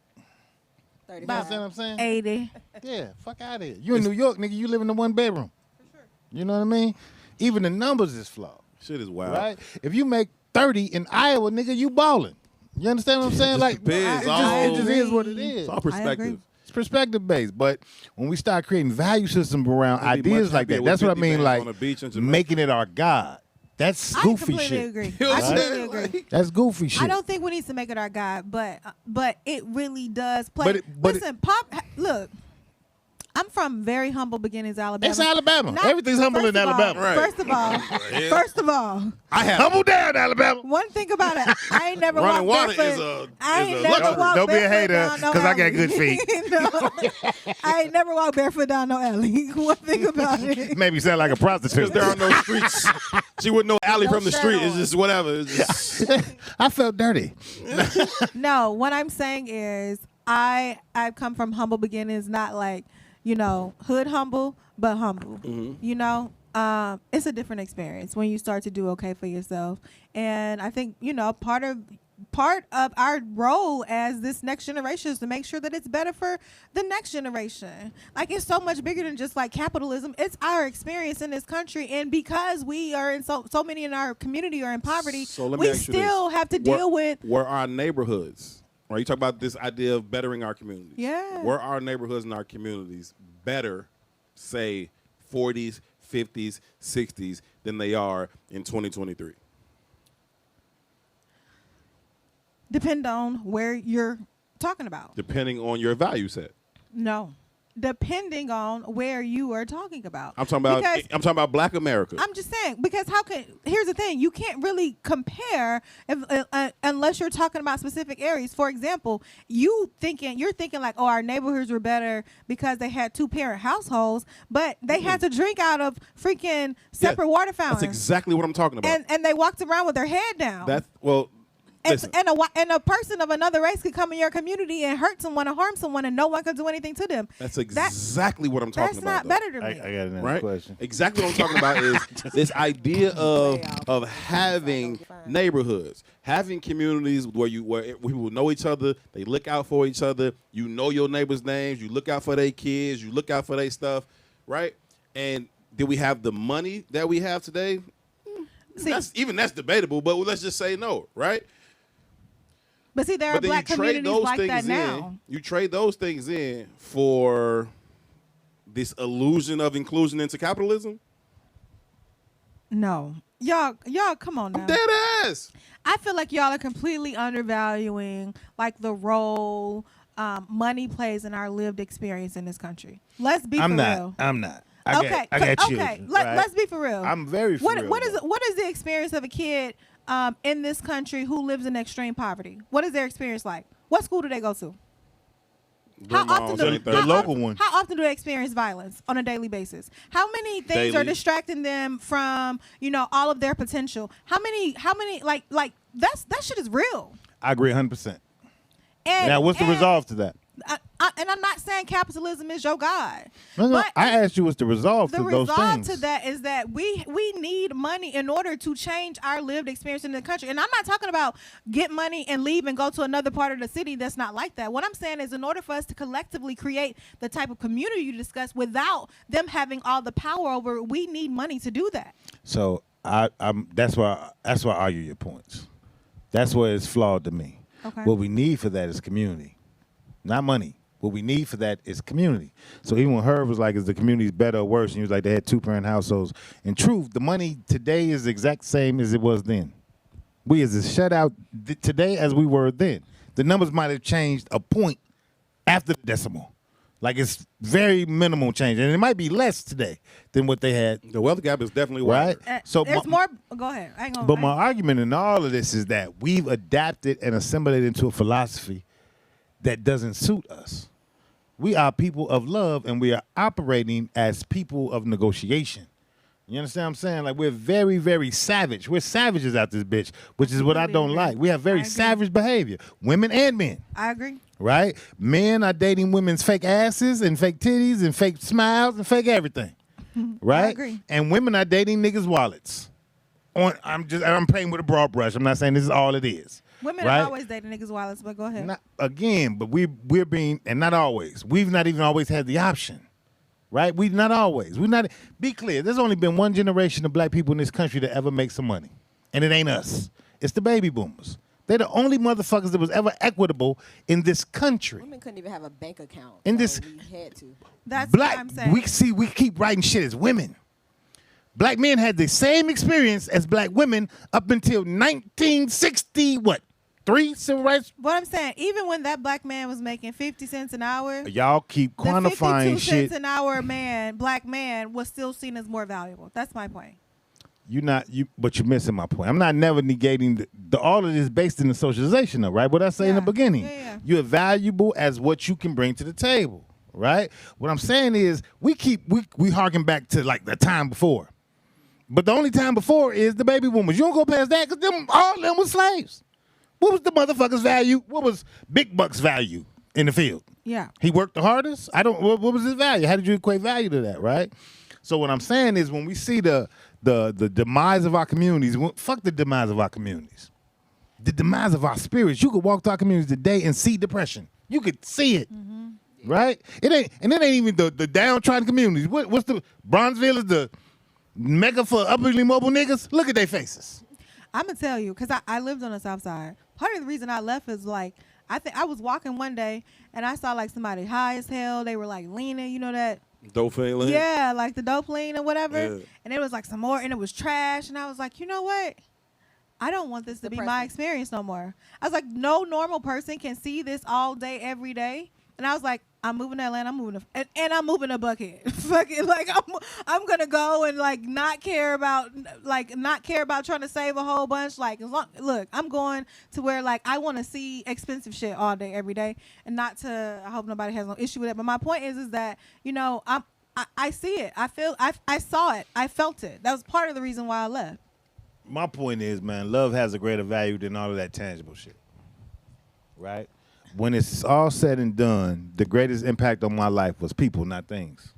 35. You understand what I'm saying? 80. Yeah, fuck out of here. You in New York, nigga, you live in a 1-bedroom. You know what I mean? Even the numbers is flawed, Shit is wild. right? If you make 30 in Iowa, nigga, you balling. You understand what I'm saying? just Like, depends. it just is what it agree. is. It's all agree. perspective. It's perspective based, but when we start creating value systems around I'd be ideas much like happier that, with that's what I 50 mean. bands Like on a beach in Jamaica. making it our god. That's I goofy completely shit. agree. You know what I I'm completely saying? agree. That's goofy shit. I don't think we need to make it our God, but it really does play. But Listen, look, I'm from very humble beginnings, Alabama. It's Alabama. Everything's humble in first of all- Alabama. Right. First of all, I have Humble down, Alabama. one thing about it, I ain't never Running walked water barefoot. is I a ain't never luxury. walked Don't be a barefoot hater, down no 'cause I got alley. good feet. No, I ain't never walked barefoot down no alley. One thing about it. Made me sound like a prostitute. because there are no streets. She wouldn't know alley No from the shirt street. It's on. just whatever. It's just, I felt dirty. No, what I'm saying is I've come from humble beginnings, not like, hood humble, but humble. It's a different experience when you start to do okay for yourself. And I think, part of our role as this next generation is to make sure that it's better for the next generation. Like, it's so much bigger than just like capitalism. It's our experience in this country, and because we are in so many in our community are in poverty, So let me we ask you still this. have to deal with. were our neighborhoods, right? You talk about this idea of bettering our communities. Yeah. Were our neighborhoods and our communities better, say, 40s, 50s, 60s than they are in 2023? Depend on where you're talking about. Depending on your value set. No. Depending on where you are talking about. I'm talking about Black America. I'm just saying, because here's the thing, you can't really compare unless you're talking about specific areas. For example, you're thinking like, oh, our neighborhoods were better because they had 2-parent households, but they had to drink out of freaking separate water fountains. That's exactly what I'm talking about. And they walked around with their head down. Listen, And a person of another race could come in your community and hurt someone or harm someone, and no one could do anything to them. that's exactly what I'm talking That's about. not though. better to me. I got another Right? question. Exactly what I'm talking about is this idea of having neighborhoods, having communities where people know each other, they look out for each other, you know your neighbors' names, you look out for their kids, you look out for their stuff, right? And did we have the money that we have today? See, That's debatable, but let's just say no, right? but see, there are But then black you trade communities those like that things now. in. You trade those things in for this illusion of inclusion into capitalism. No, y'all, come on now. Dead ass. I feel like y'all are completely undervaluing like the role money plays in our lived experience in this country. Let's be for real. I'm not. I got you. Okay. right? Let's be for real. I'm very for real. What is the experience of a kid in this country who lives in extreme poverty? What is their experience like? What school do they go to? The local one. How often do they experience violence on a daily basis? How many things are Daily. distracting them from, all of their potential? How many like that shit is real. I agree 100%. And Now, what's the resolve to that? And I'm not saying capitalism is your God. No, but I asked you what's the resolve the to those resolve things. to that is that we need money in order to change our lived experience in the country. And I'm not talking about get money and leave and go to another part of the city that's not like that. What I'm saying is in order for us to collectively create the type of community you discuss without them having all the power over it, we need money to do that. So that's why I argue your points. That's where it's flawed to me. Okay. What we need for that is community, not money. What we need for that is community. So even when Herb was like, is the community better or worse? And he was like, they had 2-parent households. In truth, the money today is the exact same as it was then. We is as shut out today as we were then. The numbers might have changed a point after the decimal. Like it's very minimal change. And it might be less today than what they had. The wealth gap is definitely Right? wider. So There's more. Go ahead. I ain't gonna, But my argument in all of this is that we've adapted and assimilated into a philosophy that doesn't suit us. We are people of love, and we are operating as people of negotiation. You understand what I'm saying? Like, we're very, very savage. We're savages out this bitch, which is what I don't like. We have very savage behavior, women and men. I agree. Right? Men are dating women's fake asses and fake titties and fake smiles and fake everything. Right? I agree. And women are dating niggas' wallets. I'm playing with a broad brush. I'm not saying this is all it is. Women right? are always dating niggas' wallets, but go ahead. Not, again, but we're being, and not always. We've not even always had the option. Right? We've not always. We've not, be clear, there's only been one generation of black people in this country that ever make some money. And it ain't us. It's the baby boomers. They're the only motherfuckers that was ever equitable in this country. Women couldn't even have a bank account. In so this, we had to. That's black, what I'm saying. we keep writing shit as women. Black men had the same experience as black women up until 1960, what? 3 civil rights? What I'm saying, even when that black man was making 50 cents an hour, Y'all keep quantifying the 52 shit. cents an hour black man was still seen as more valuable. That's my point. But you're missing my point. I'm not never negating all of this based in the socialization of, right? What I say in the Yeah. beginning. Yeah. You're valuable as what you can bring to the table, right? What I'm saying is we harken back to like the time before. But the only time before is the baby boomers. You don't go past that because all of them were slaves. What was the motherfucker's value? What was Big Buck's value in the field? Yeah. He worked the hardest? What was his value? How did you equate value to that, right? So what I'm saying is when we see the demise of our communities, fuck the demise of our communities. The demise of our spirits. You could walk to our communities today and see depression. You could see it. Mm-hmm. Right? It ain't even the downtrodden communities. What's the Bronzeville is the mecca for upperly mobile niggas? Look at their faces. I'm gonna tell you, because I lived on the South Side. Part of the reason I left is like I think I was walking one day and I saw like somebody high as hell. They were like leaning, you know that. Dope feeling. Yeah, like the dope lean or whatever. Yeah. And it was like some more, and it was trash. And I was like, you know what? I don't want this to be my experience no more. I was like, no normal person can see this all day, every day. And I was like, I'm moving to Atlanta. I'm moving to, and I'm moving to Buckhead. Fucking like I'm gonna go and like not care about trying to save a whole bunch. Like look, I'm going to where like I want to see expensive shit all day, every day, and not to. I hope nobody has no issue with it. But my point is that I see it. I saw it. I felt it. That was part of the reason why I left. My point is, man, love has a greater value than all of that tangible shit. Right? When it's all said and done, the greatest impact on my life was people, not things.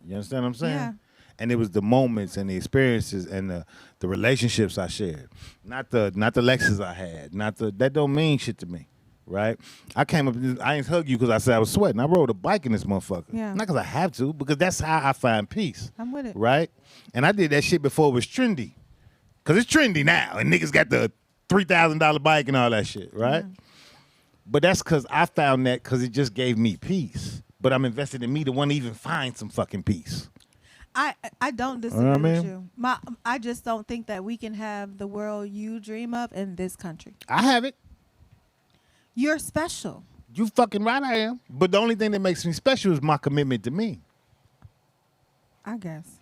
You understand what I'm saying? Yeah. And it was the moments and the experiences and the relationships I shared. Not the Lexus I had. That don't mean shit to me. Right? I came up, I ain't hug you because I said I was sweating. I rode a bike in this motherfucker. Yeah. Not because I have to, because that's how I find peace. I'm with it. Right? And I did that shit before it was trendy. Because it's trendy now, and niggas got the $3,000 bike and all that shit, right? Yeah. But that's because I found that because it just gave me peace. But I'm invested in me to want to even find some fucking peace. I don't disagree with you. I just don't think that we can have the world you dream of in this country. I have it. You're special. You fucking right I am. But the only thing that makes me special is my commitment to me. I guess.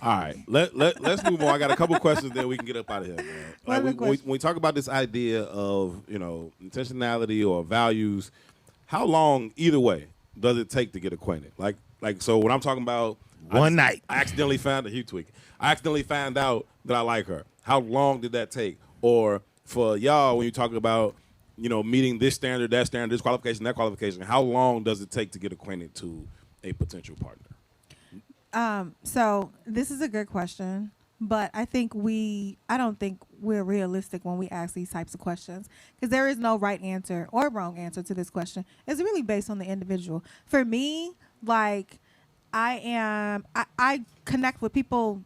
All right, let's move on. I got a couple questions, then we can get up out of here, man. When we talk about this idea of intentionality or values, how long either way does it take to get acquainted? Like so when I'm talking about one night, I accidentally found I accidentally found out that I like her. How long did that take? Or for y'all, when you talk about meeting this standard, that standard, this qualification, that qualification, how long does it take to get acquainted to a potential partner? So this is a good question, but I don't think we're realistic when we ask these types of questions because there is no right answer or wrong answer to this question. It's really based on the individual. For me, like I connect with people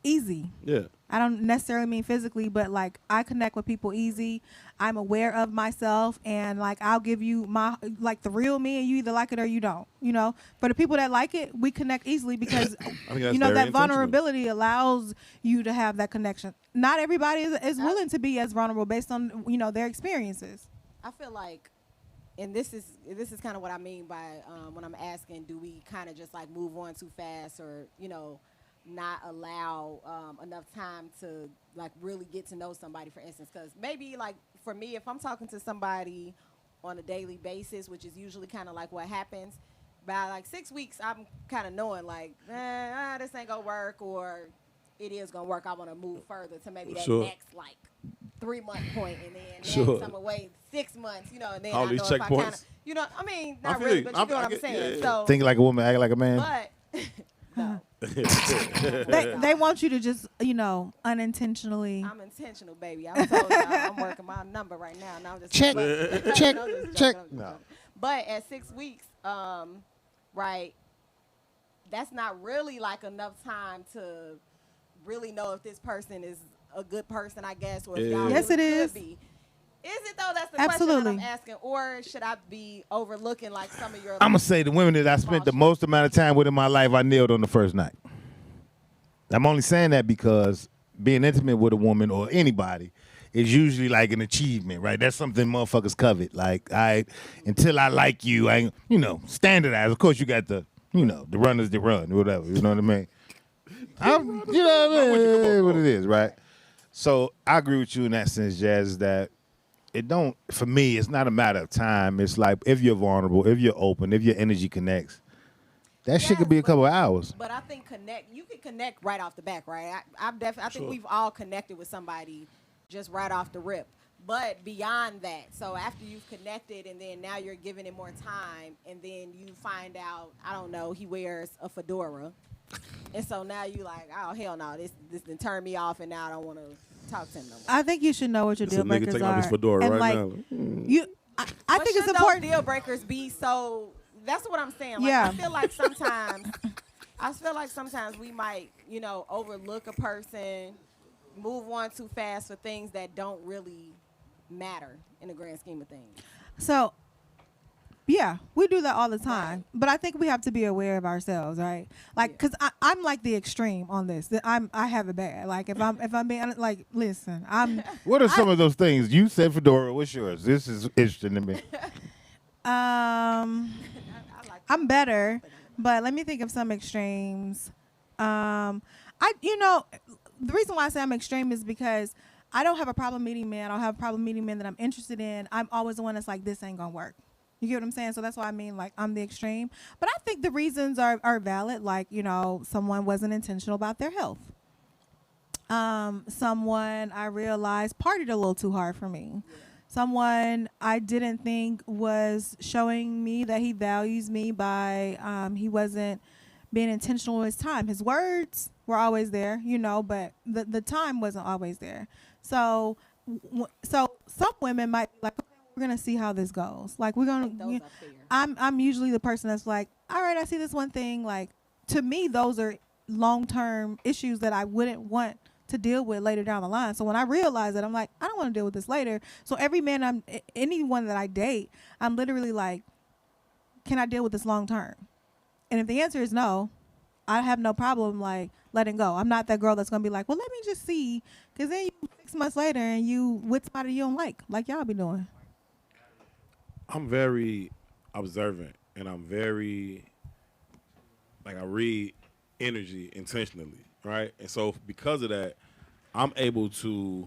easy. Yeah. I don't necessarily mean physically, but like I connect with people easy. I'm aware of myself, and like I'll give you my like the real me, and you either like it or you don't. You know, for the people that like it, we connect easily because I think that's you know very that intentional. vulnerability allows you to have that connection. Not everybody is willing to be as vulnerable based on their experiences. I feel like, and this is kind of what I mean by when I'm asking, do we kind of just like move on too fast, or not allow enough time to like really get to know somebody, for instance? Because maybe like for me, if I'm talking to somebody on a daily basis, which is usually kind of like what happens, by like 6 weeks, I'm kind of knowing like, this ain't gonna work, or it is gonna work. I want to move further to maybe that Sure. next like 3-month point, and then Sure. next I'm away 6 months, and then All I these know if I kind checkpoints. of, I mean, I not feel really, you. but you know what I I'm get- saying. yeah. So, Think like a woman, act like a man. but no. They want you to just unintentionally. I'm intentional, baby. I told y'all I'm working my number right now. Now I'm just Check, but- check, I'm just check. joking, I'm just No. joking. But at 6 weeks, right, that's not really like enough time to really know if this person is a good person, I guess, or if y'all Yes, really it could is. be. Is it though? That's the Absolutely. question that I'm asking. Or should I be overlooking like some of your? I'm gonna say the women that I spent the most amount of time with in my life, I nailed on the first night. I'm only saying that because being intimate with a woman or anybody is usually like an achievement, right? That's something motherfuckers covet. Like, until I like you, I standardized. Of course, you got the runners that run, whatever. You know what I mean? You know what I mean? What it is, right? So I agree with you in that sense, Jazz, that for me, it's not a matter of time. It's like if you're vulnerable, if you're open, if your energy connects, that shit could be a couple of hours. But I think you can connect right off the back, right? I think Sure. we've all connected with somebody just right off the rip. But beyond that, so after you've connected and then now you're giving it more time, and then you find out, I don't know, he wears a fedora. And so now you like, oh, hell no, this done turned me off, and now I don't want to talk to him no more. I think you should know what your This deal a nigga breakers taking are. off his fedora and right like, now. You, I But think it's should important. those deal breakers be so? That's what I'm saying. Like, Yeah. I feel like sometimes we might, overlook a person, move on too fast for things that don't really matter in the grand scheme of things. So, yeah, we do that all the time. But I think we have to be aware of ourselves, right? Like, because I'm like the extreme on this. That I have it bad. Like, if I'm being honest, like, listen, What are some of those things? You said fedora. What's yours? This is interesting to me. I like I'm better, but let me think of some extremes. The reason why I say I'm extreme is because I don't have a problem meeting men. I don't have a problem meeting men that I'm interested in. I'm always the one that's like, this ain't gonna work. You get what I'm saying? So that's why I mean, like, I'm the extreme. But I think the reasons are valid. Like, someone wasn't intentional about their health. Someone I realized partied a little too hard for me. Someone I didn't think was showing me that he values me by he wasn't being intentional with his time. His words were always there, but the time wasn't always there. So some women might be like, okay, we're gonna see how this goes. Like, we're gonna. those are fair. I'm usually the person that's like, all right, I see this one thing. Like, to me, those are long-term issues that I wouldn't want to deal with later down the line. So when I realize that, I'm like, I don't want to deal with this later. So anyone that I date, I'm literally like, can I deal with this long term? And if the answer is no, I have no problem like letting go. I'm not that girl that's gonna be like, well, let me just see, because then you 6 months later and you with somebody you don't like y'all be doing. I'm very observant, and I'm very, like, I read energy intentionally, right? And so because of that, I'm able to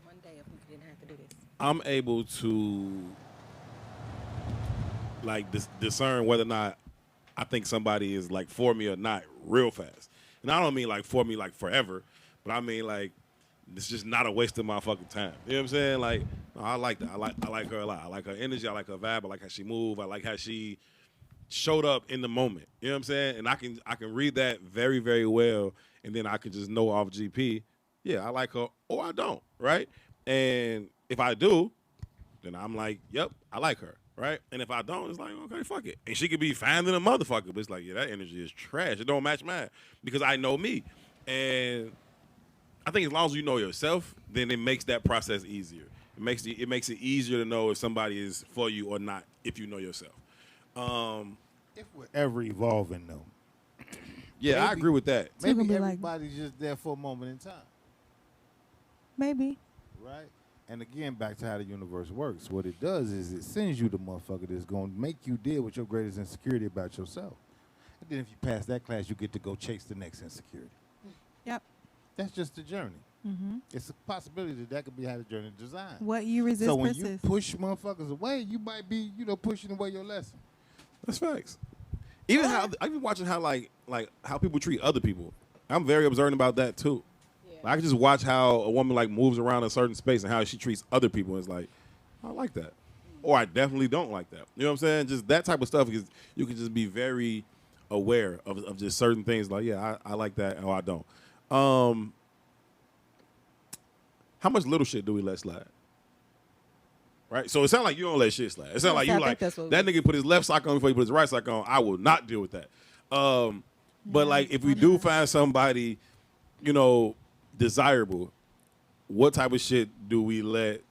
One day if we didn't have to do this. I'm able to like discern whether or not I think somebody is like for me or not real fast. And I don't mean like for me like forever, but I mean like it's just not a waste of my fucking time. You know what I'm saying? Like, no, I like that. I like her a lot. I like her energy. I like her vibe. I like how she move. I like how she showed up in the moment. You know what I'm saying? And I can read that very, very well, and then I can just know off GP, yeah, I like her or I don't, right? And if I do, then I'm like, yep, I like her, right? And if I don't, it's like, okay, fuck it. And she could be fine than a motherfucker, but it's like, yeah, that energy is trash. It don't match mine because I know me. And I I think as long as you know yourself, then it makes that process easier. It makes it easier to know if somebody is for you or not if you know yourself. If we're ever evolving, though. Yeah, I agree with that. So you Maybe gonna be like- everybody's just there for a moment in time, Maybe. right? And again, back to how the universe works. What it does is it sends you the motherfucker that's going to make you deal with your greatest insecurity about yourself. And then if you pass that class, you get to go chase the next insecurity. Yep. That's just the journey. Mm-hmm. It's a possibility that could be how the journey is designed. What you resist So when persists. you push motherfuckers away, you might be, pushing away your lesson. That's facts. Even how I've been watching how like how people treat other people. I'm very observant about that too. I can just watch how a woman like moves around a certain space and how she treats other people. And it's like, I like that, or I definitely don't like that. You know what I'm saying? Just that type of stuff is you can just be very aware of just certain things. Like, yeah, I like that, or I don't. How much little shit do we let slide? Right? So it sounds like you don't let shit slide. It sounds like you like, that nigga put his left sock on before he put his right sock on. I will not deal with that. But like if we do find somebody, desirable, what type of shit do we let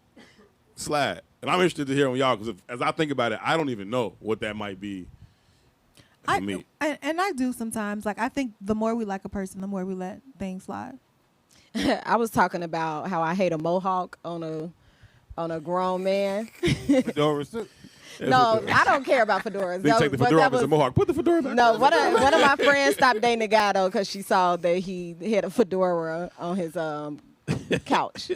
slide? And I'm interested to hear on y'all because as I think about it, I don't even know what that might be for me. And I do sometimes. Like I think the more we like a person, the more we let things slide. I was talking about how I hate a mohawk on a grown man. Fedora too. No, I don't care about fedoras. They take the fedora off as a mohawk. Put the fedora back. No, one of my friends stopped dating a guy though because she saw that he had a fedora on his couch.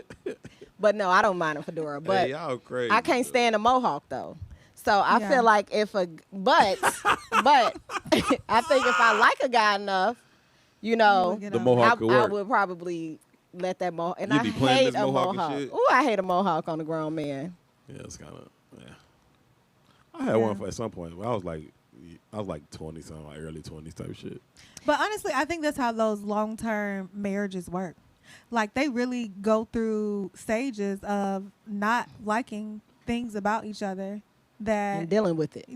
But no, I don't mind a fedora. But hey, y'all crazy, I can't stand a mohawk though. So I feel like but I think if I like a guy enough, the mohawk could work. I would probably let that mohawk. And You I be playing hate this a mohawk and mohawk. shit? Ooh, I hate a mohawk on a grown man. Yeah, it's kind of I had one at some point. But I was like 20 something, like early 20s type shit. But honestly, I think that's how those long-term marriages work. Like they really go through stages of not liking things about each other And dealing with it.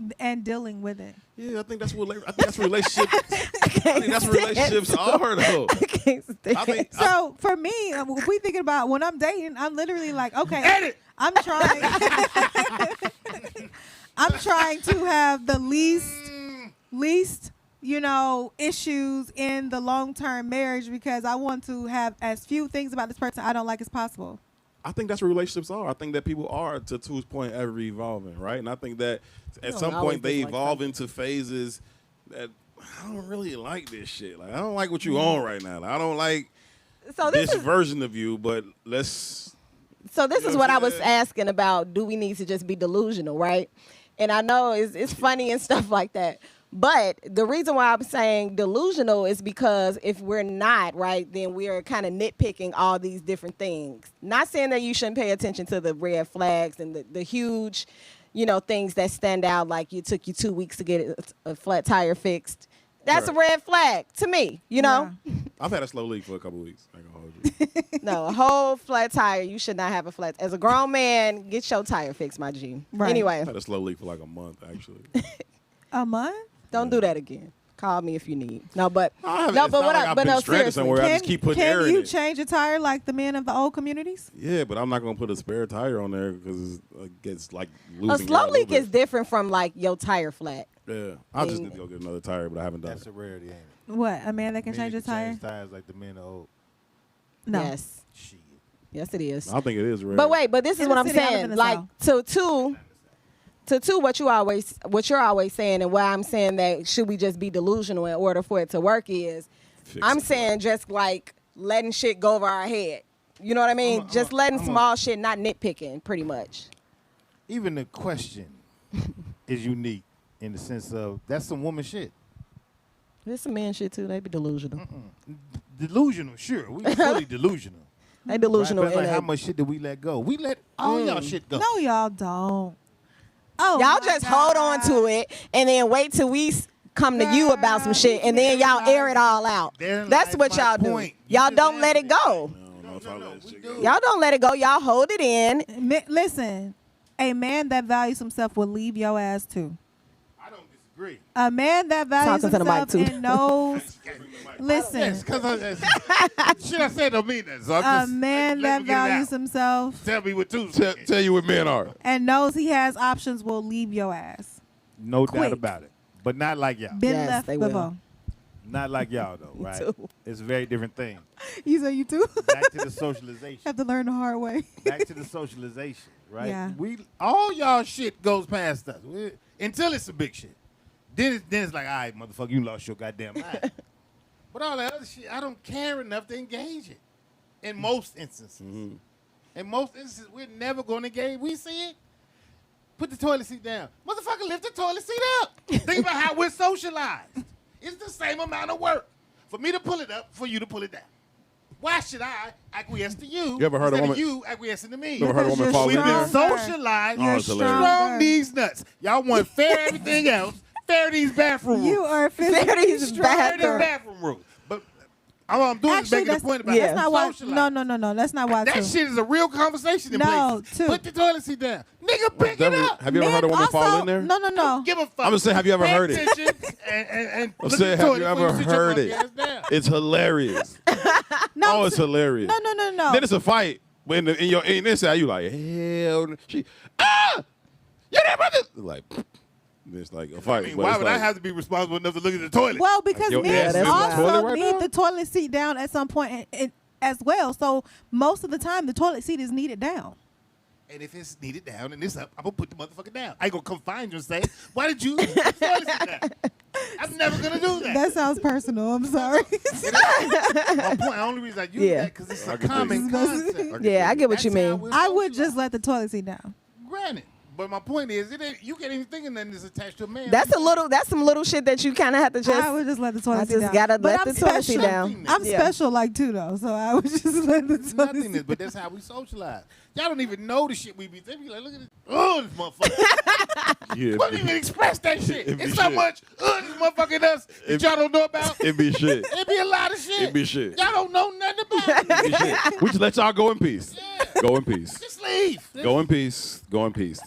Yeah, I think that's what relationships. I think that's what relationships are though. I can't stand So for me, if we thinking about when I'm dating, I'm literally like, okay, Edit. I'm trying. I'm trying to have the least, issues in the long-term marriage because I want to have as few things about this person I don't like as possible. I think that's what relationships are. I think that people are, to Tu's point, ever evolving, right? And I think that at some point they evolve into phases that I don't really like this shit. Like I don't like what you on right now. Like, I don't like this version of you, but let's. So this is what I was asking about. Do we need to just be delusional, right? And I know it's funny and stuff like that. But the reason why I'm saying delusional is because if we're not, right, then we're kind of nitpicking all these different things. Not saying that you shouldn't pay attention to the red flags and the huge, things that stand out, like it took you 2 weeks to get a flat tire fixed. That's a red flag to me, Yeah. I've had a slow leak for a couple weeks. I ain't gonna hold you. No, a whole flat tire. You should not have a flat. As a grown man, get your tire fixed, my G. Right. Anyway, I had a slow leak for like a month actually. A month? don't do that again. Call me if you need. No, but It's no, not but what? like I've But been no, stranded seriously. somewhere. I just keep putting air Can in you it. change a tire like the men of the old communities? Yeah, but I'm not gonna put a spare tire on there because it gets like A losing. slow air leak little is bit. different from like your tire flat. Yeah, I just need to go get another tire, but I haven't done That's it. a rarity, ain't it? What? A man that can change Men a tire? Change tires like the men are old. No. Yes, Oh. yes, it is. I think it is rare. But wait, but this is In what the I'm city, I live in saying. the Like to what you're always saying, and why I'm saying that should we just be delusional in order for it to work is, Fix I'm it. saying just like letting shit go over our head. You know what I mean? Just letting small shit, not nitpicking, pretty much. Even the question is unique in the sense of that's some woman shit. There's some man shit too. They be delusional. Delusional, sure. We fully delusional. They delusional. Right? But it's like in how a- much shit do we let go? We let all y'all shit go. No, y'all don't. Oh, Y'all my just God. hold on to it and then wait till we come to you about some shit and then y'all air it all out. Therein That's lies what my y'all point. do. You Y'all just don't let it answered go. I don't know if I let shit go. Y'all don't let it go. Y'all hold it in. Listen, a man that values himself will leave your ass too. I don't agree. A man that values Talking to the mic, himself too. and knows. Listen, Yes, because shit I said don't mean that. So I'm a just, man let that me get it out. values himself Tell me what two. Tell you what men are. and knows he has options will leave your ass. No doubt Quick. about it. But not like y'all. Been Yes, left they will. before. Not like y'all though, right? too. It's a very different thing. You say you too? Back to the socialization. Have to learn the hard way. Back to the socialization, right? Yeah. All y'all shit goes past us until it's some big shit. Then it's like, all right, motherfucker, you lost your goddamn mind. But all that other shit, I don't care enough to engage it. In most instances. In most instances, we're never going to engage. We see it. Put the toilet seat down. Motherfucker, lift the toilet seat up. Think about how we're socialized. It's the same amount of work for me to pull it up, for you to pull it down. Why should I acquiesce to you, You ever heard a instead woman- of you acquiescing to me? You ever heard a woman Because fall you're in there? We've been socialized. Oh, it's hilarious. Strong these nuts. Y'all want fair everything else. Fair these bathroom rules. You are Fair physically these strong. fair these bathroom. bathroom rules. But all I'm doing is Actually, making a that's, point about that's not why. socializing. No. That's not why. That too. shit is a real conversation in No, places. too. Put the toilet seat down. Nigga, pick it Definitely- up. Have you ever heard a woman Men fall also- in there? No. Don't give a fuck. I'm just saying, have you ever Pay heard it? attention and I'm look saying, at the have toilet you before ever sit your heard monkey it? ass down. It's hilarious. No, Oh, it's hilarious. No. Then it's a fight. When in your inside, you like, hell, she, you that brother. Like, it's like a fight. I mean, but why it's would like, I have to be responsible enough to look at the toilet? Well, because Your men ass is in the also toilet right need now? the toilet seat down at some point as well. So most of the time, the toilet seat is needed down. And if it's needed down and it's up, I'm going to put the motherfucker down. I ain't going to come find you and say, why did you put the toilet seat down? I'm never going to do that. That sounds personal. I'm sorry. My point, the only reason I use Yeah. that because it's I a can dig common it. concept. Yeah, I get what you That's how mean. we're I would just socialized. let the toilet seat down. Granted. But my point is, it ain't, you can't even think of nothing that's attached to a man. That's some little shit that you kind of have to just. I would just let the toilet I seat just down. gotta But let I'm the toilet seat special. down. I'm Yeah. special like too though, so I would just let the toilet Nothing, seat but that's how we socialize. Y'all don't even know the shit we be. They be like, look at this. Oh, this motherfucker. Yeah, We don't even express that shit. It be It's so shit. much. This motherfucker does that y'all don't know about. it be shit. It be a lot of shit. It be shit. Y'all don't know nothing about it. It be shit. We just let y'all go in peace. Yeah. Go in peace. Just leave. Go in peace. Go in peace.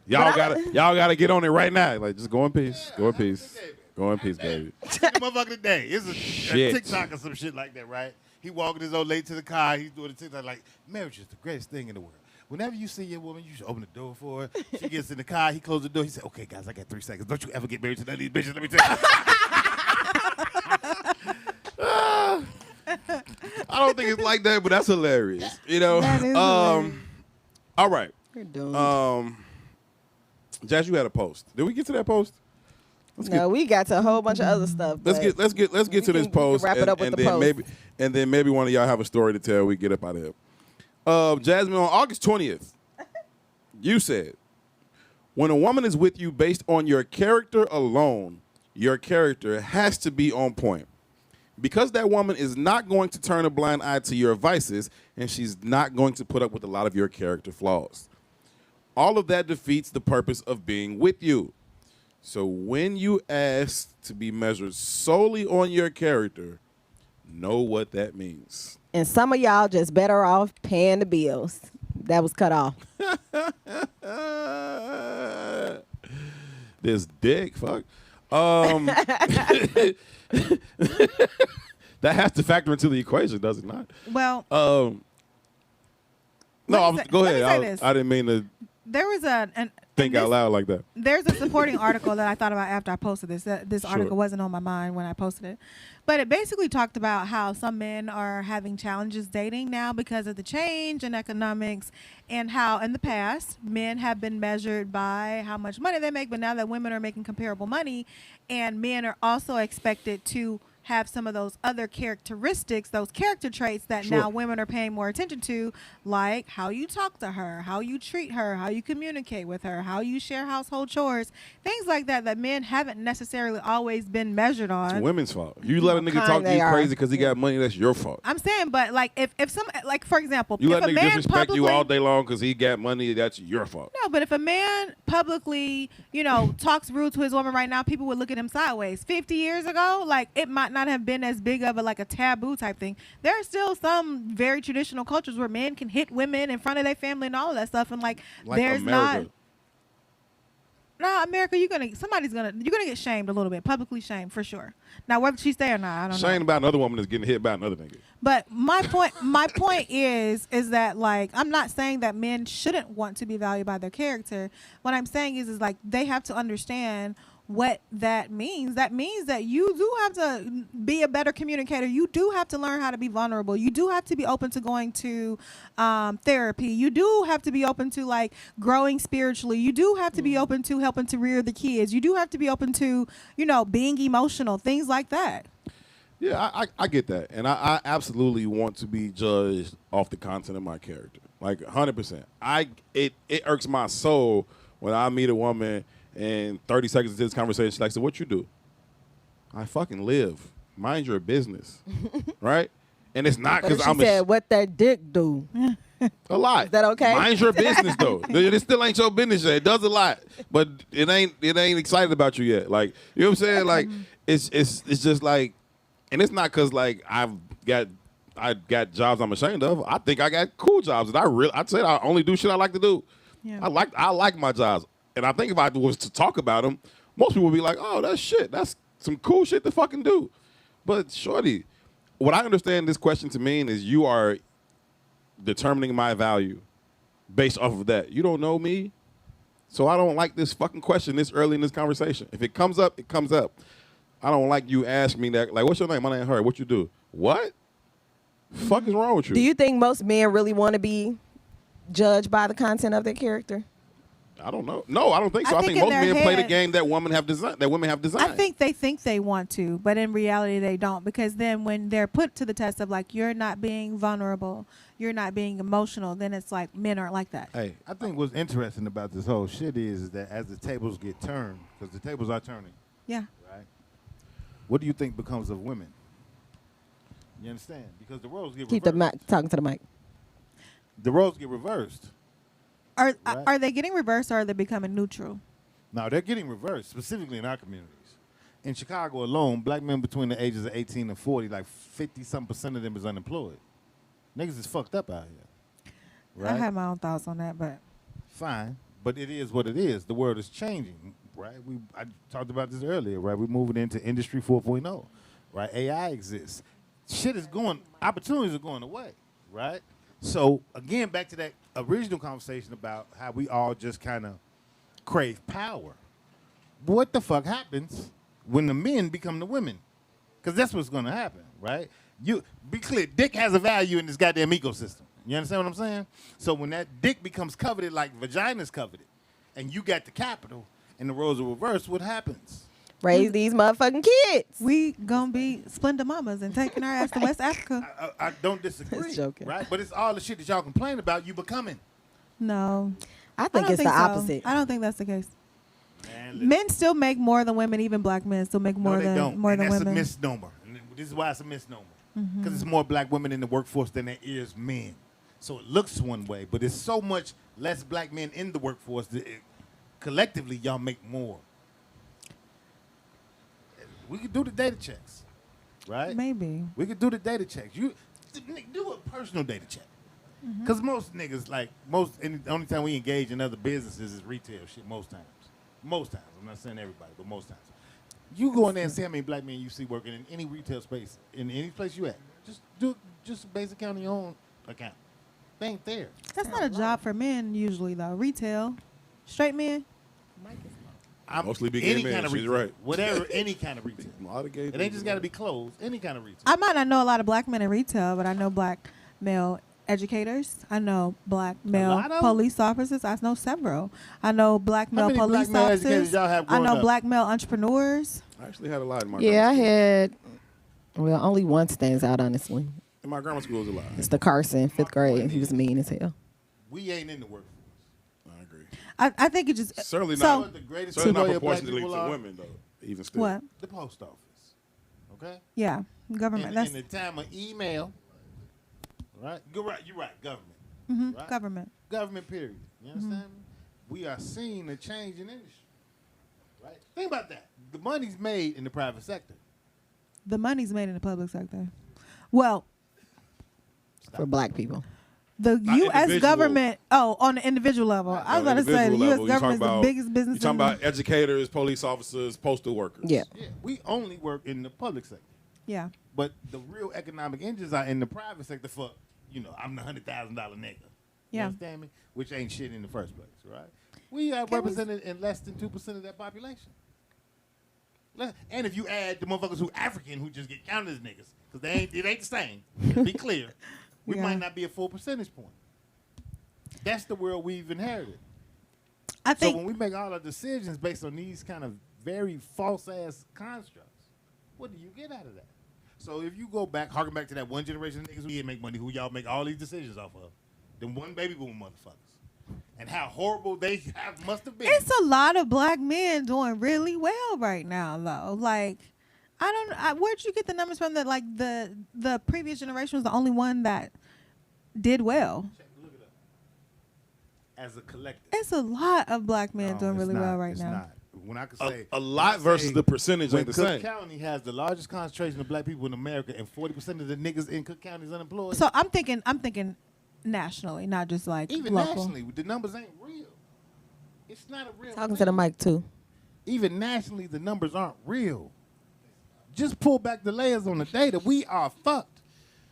Y'all gotta get on it right now. Like, just go in peace. Go in peace. Go in peace, baby. The motherfucker today. It's a Shit. TikTok or some shit like that, right? He walking his old lady to the car. He's doing the TikTok like, marriage is the greatest thing in the world. Whenever you see your woman, you should open the door for her. She gets in the car. He closes the door. He said, okay, guys, I got 3 seconds. Don't you ever get married to none of these bitches. Let me tell you. I don't think it's like that, but that's hilarious. You know. That is hilarious. All right. You're doomed. Jazz, you had a post. Did we get to that post? No, we got to a whole bunch of other stuff. Let's but get to this we can post. wrap it up with and the then post. maybe one of y'all have a story to tell. We get up out of here. Jasmine, on August 20th, you said, when a woman is with you based on your character alone, your character has to be on point. Because that woman is not going to turn a blind eye to your vices, and she's not going to put up with a lot of your character flaws. All of that defeats the purpose of being with you. So when you ask to be measured solely on your character, know what that means. And some of y'all just better off paying the bills. That was cut off. This dick, fuck. That has to factor into the equation, does it not? Well, No, Let me say- go let me ahead. say this. I didn't mean to there was think out loud like that. There's a supporting article that I thought about after I posted this. This Sure. article wasn't on my mind when I posted it. But it basically talked about how some men are having challenges dating now because of the change in economics, and how in the past men have been measured by how much money they make, but now that women are making comparable money, and men are also expected to have some of those other characteristics, those character traits that Sure. now women are paying more attention to, like how you talk to her, how you treat her, how you communicate with her, how you share household chores, things like that that men haven't necessarily always been measured on. It's women's fault. You let a nigga kind talk to they you are. crazy because he got money, that's your fault. I'm saying, but like if some, like for example, You if let a a nigga man disrespect you publicly- all day long because he got money, that's your fault. No, but if a man publicly, talks rude to his woman right now, people would look at him sideways. 50 years ago, like it might not have been as big of a taboo type thing. There are still some very traditional cultures where men can hit women in front of their family and all of that stuff, and like there's America. No, America, you're gonna get shamed a little bit, publicly shamed for sure. Now whether she's there or not, I don't know. Shame about another woman that's getting hit by another nigga. But my point is that like I'm not saying that men shouldn't want to be valued by their character. What I'm saying is like they have to understand what that means. That means that you do have to be a better communicator. You do have to learn how to be vulnerable. You do have to be open to going to therapy. You do have to be open to like growing spiritually. You do have to be open to helping to rear the kids. You do have to be open to, being emotional, things like that. Yeah, I get that. And I absolutely want to be judged off the content of my character. Like 100%. It irks my soul when I meet a woman and 30 seconds into this conversation, she's like, so what you do? I fucking live. Mind your business. Right? And it's not because I'm said, what that dick do? A lot. Is that okay? Mind your business though. It still ain't your business yet. It does a lot. But it ain't excited about you yet. Like, you know what I'm saying? Like it's just like, and it's not cause like I got jobs I'm ashamed of. I think I got cool jobs that I'd say I only do shit I like to do. Yeah. I like my jobs. And I think if I was to talk about them, most people would be like, oh, that's shit. That's some cool shit to fucking do. But shorty, what I understand this question to mean is you are determining my value based off of that. You don't know me, so I don't like this fucking question this early in this conversation. If it comes up, it comes up. I don't like you asking me that. Like, what's your name? My name is Her. What you do? What? Fuck is wrong with you? Do you think most men really want to be judged by the content of their character? I don't know. No, I don't think so. I think most men play the game that women have designed. I think they want to, but in reality they don't, because then when they're put to the test of like you're not being vulnerable, you're not being emotional, then it's like men aren't like that. Hey, I think what's interesting about this whole shit is that as the tables get turned, because the tables are turning, Yeah. right? What do you think becomes of women? You understand? Because the roles get Keep the reversed. mic, talking to the mic. The roles get reversed. Are they getting reversed or are they becoming neutral? No, they're getting reversed, specifically in our communities. In Chicago alone, black men between the ages of 18 and 40, like 50-some% of them is unemployed. Niggas is fucked up out here. Right? I have my own thoughts on that, but Fine, but it is what it is. The world is changing, right? I talked about this earlier, right? We're moving into Industry 4.0, right? AI exists. Shit is going, opportunities are going away, right? So, again, back to that original conversation about how we all just kind of crave power. What the fuck happens when the men become the women? Because that's what's going to happen, right? You be clear, dick has a value in this goddamn ecosystem. You understand what I'm saying? So when that dick becomes coveted like vagina's coveted, and you got the capital, and the roles are reversed, what happens? Raise these motherfucking kids. we gonna be Splendor Mamas and taking our ass to West Africa. I don't disagree, Just joking. right? But it's all the shit that y'all complain about you becoming. No. I I think don't it's think the so. opposite. I don't think that's the case. Man, listen. Men still make more than women, even black men still make more No, they than don't. more And than that's women. a misnomer. And this is why it's a misnomer. Because it's more black women in the workforce than there is men. So it looks one way, but there's so much less black men in the workforce that collectively y'all make more. We could do the data checks, right? Maybe. We could do the data checks. You do a personal data check. Because most niggas, the only time we engage in other businesses is retail shit most times. Most times. I'm not saying everybody, but most times. You go in there and see how many black men you see working in any retail space, in any place you at. Just do just a basic count on your own account. They ain't there. That's not a job for men usually though. Retail. Straight men. Mostly big any gay men, kind of she's retail. right. Whatever, any kind of retail. A lot of gay It ain't dudes just are got to right. be clothes. Any kind of retail. I might not know a lot of black men in retail, but I know black male educators. I know black male lot of police officers. I know several. I know black male many police black male officers. educators y'all have I know growing up? black male entrepreneurs. I actually had a lot in my Yeah, I grammar had. Well, only one stands out, honestly. school. In my grammar school, it was a lot. It's the Carson, 5th grade. He was mean as hell. We ain't in the workforce. I agree. I think it just Certainly so, not. What the greatest Certainly not employer black proportionally people to are? women, though. Even still. What? The post office. Okay? Yeah, government. In That's the time of email, right? You're right, government. Right? government. Government, period. You understand me? We are seeing a change in industry. Right? Think about that. The money's made in the private sector. The money's made in the public sector. Well, For black people. The Not U.S. individual. government. Oh, on the individual level. I was about to say the U.S. government is the biggest business. You're talking about educators, police officers, postal workers. Yeah. Yeah, we only work in the public sector. Yeah. But the real economic engines are in the private sector for, I'm the $100,000 nigga. You Yeah. understand me? Which ain't shit in the first place, right? We are represented in less than 2% of that population. And if you add the motherfuckers who African who just get counted as niggas, because it ain't the same. Be clear. We Yeah. might not be a full percentage point. That's the world we've inherited. I So think when we make all our decisions based on these kind of very false-ass constructs, what do you get out of that? So if you go back, harken back to that one generation of niggas who didn't make money, who y'all make all these decisions off of, them one baby boom motherfuckers, and how horrible they must have been. it's a lot of black men doing really well right now, though. Like, where'd you get the numbers from? That like the previous generation was the only one that did well. Look it up. As a collective. It's a lot of black men No, doing it's really not. well right It's now. not. When I could say A lot versus the percentage when ain't the Cook same. County has the largest concentration of black people in America, and 40% of the niggas in Cook County is unemployed. So I'm thinking nationally, not just like Even local. nationally, the numbers ain't real. It's not a real Talking thing. to the mic too. Even nationally, the numbers aren't real. Just pull back the layers on the data. We are fucked.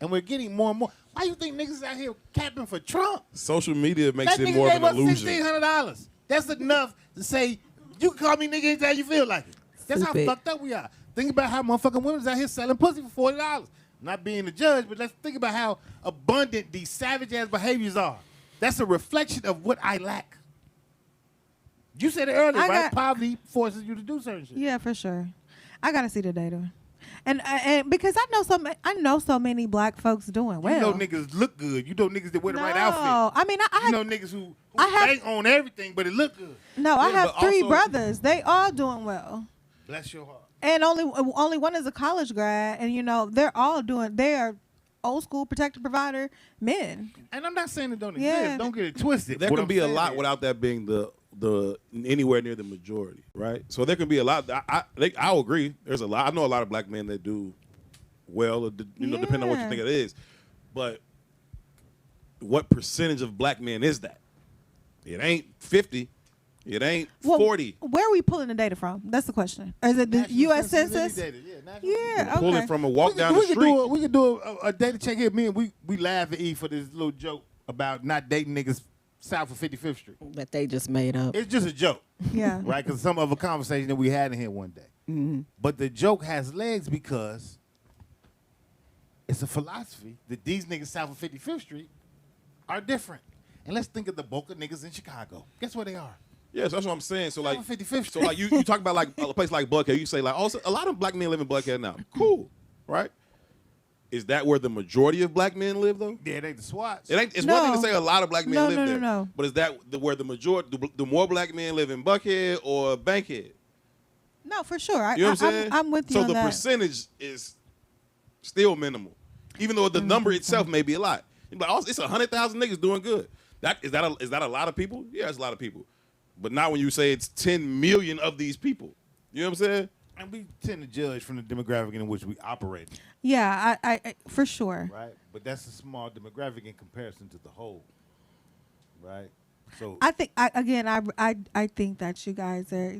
And we're getting more and more. Why you think niggas out here capping for Trump? Social media makes That it nigga more of gave an us illusion. $1,600. That's enough to say, you can call me nigga anytime you feel like it. That's Stupid. how fucked up we are. Think about how motherfucking women's out here selling pussy for $40. Not being the judge, but let's think about how abundant these savage-ass behaviors are. That's a reflection of what I lack. You said it earlier, I right? got- Poverty forces you to do certain shit. Yeah, for sure. I gotta see the data, and because I know so many black folks doing well. You know niggas look good. You know niggas that wear the right No, outfit. I mean, You know niggas who I have- they own everything, but it look good. I Yeah, have but 3 also- brothers. They all doing well, Bless your heart. and only one is a college grad, and they're all doing. They are old school protected provider men. And I'm not saying it don't exist. Yeah. Don't get it twisted. There What can I'm be a saying lot is- without that being the anywhere near the majority, right? So there can be a lot. I'll agree. There's a lot. I know a lot of black men that do well, or, depending on what you Yeah. think it is. But what percentage of black men is that? It ain't 50. It ain't 40. Where are we pulling the data from? That's the question. Or is it the National U.S. Census Census? data. Yeah, National Yeah, Census. Pull okay. it from a walk down we the could street. we could do a data check here. Me and we laugh at E for this little joke about not dating niggas south of 55th Street. That they just made up. It's just a joke, Yeah. right? Because some of a conversation that we had in here one day. But the joke has legs because it's a philosophy that these niggas south of 55th Street are different. And let's think of the bulk of niggas in Chicago. Guess where they are? Yes, that's what I'm saying. So like, South of 55th so like you talk about like a place like Buckhead. You say like, oh, so a lot of black men live in Buckhead now. Cool, right? Is that where the majority of black men live though? Yeah, they the SWATs. It ain't. It's No. one thing to say a lot of black men No, live no, no, there. no. But is that where the majority, the more black men live in Buckhead or Bankhead? No, for sure. You know what I'm saying? I'm with you So on the that. percentage is still minimal, even though the number itself may be a lot. But also, it's 100,000 niggas doing good. Is that a lot of people? Yeah, it's a lot of people. But not when you say it's 10 million of these people. You know what I'm saying? And we tend to judge from the demographic in which we operate, Yeah, I for sure. right? But that's a small demographic in comparison to the whole, right? So I think I think that you guys are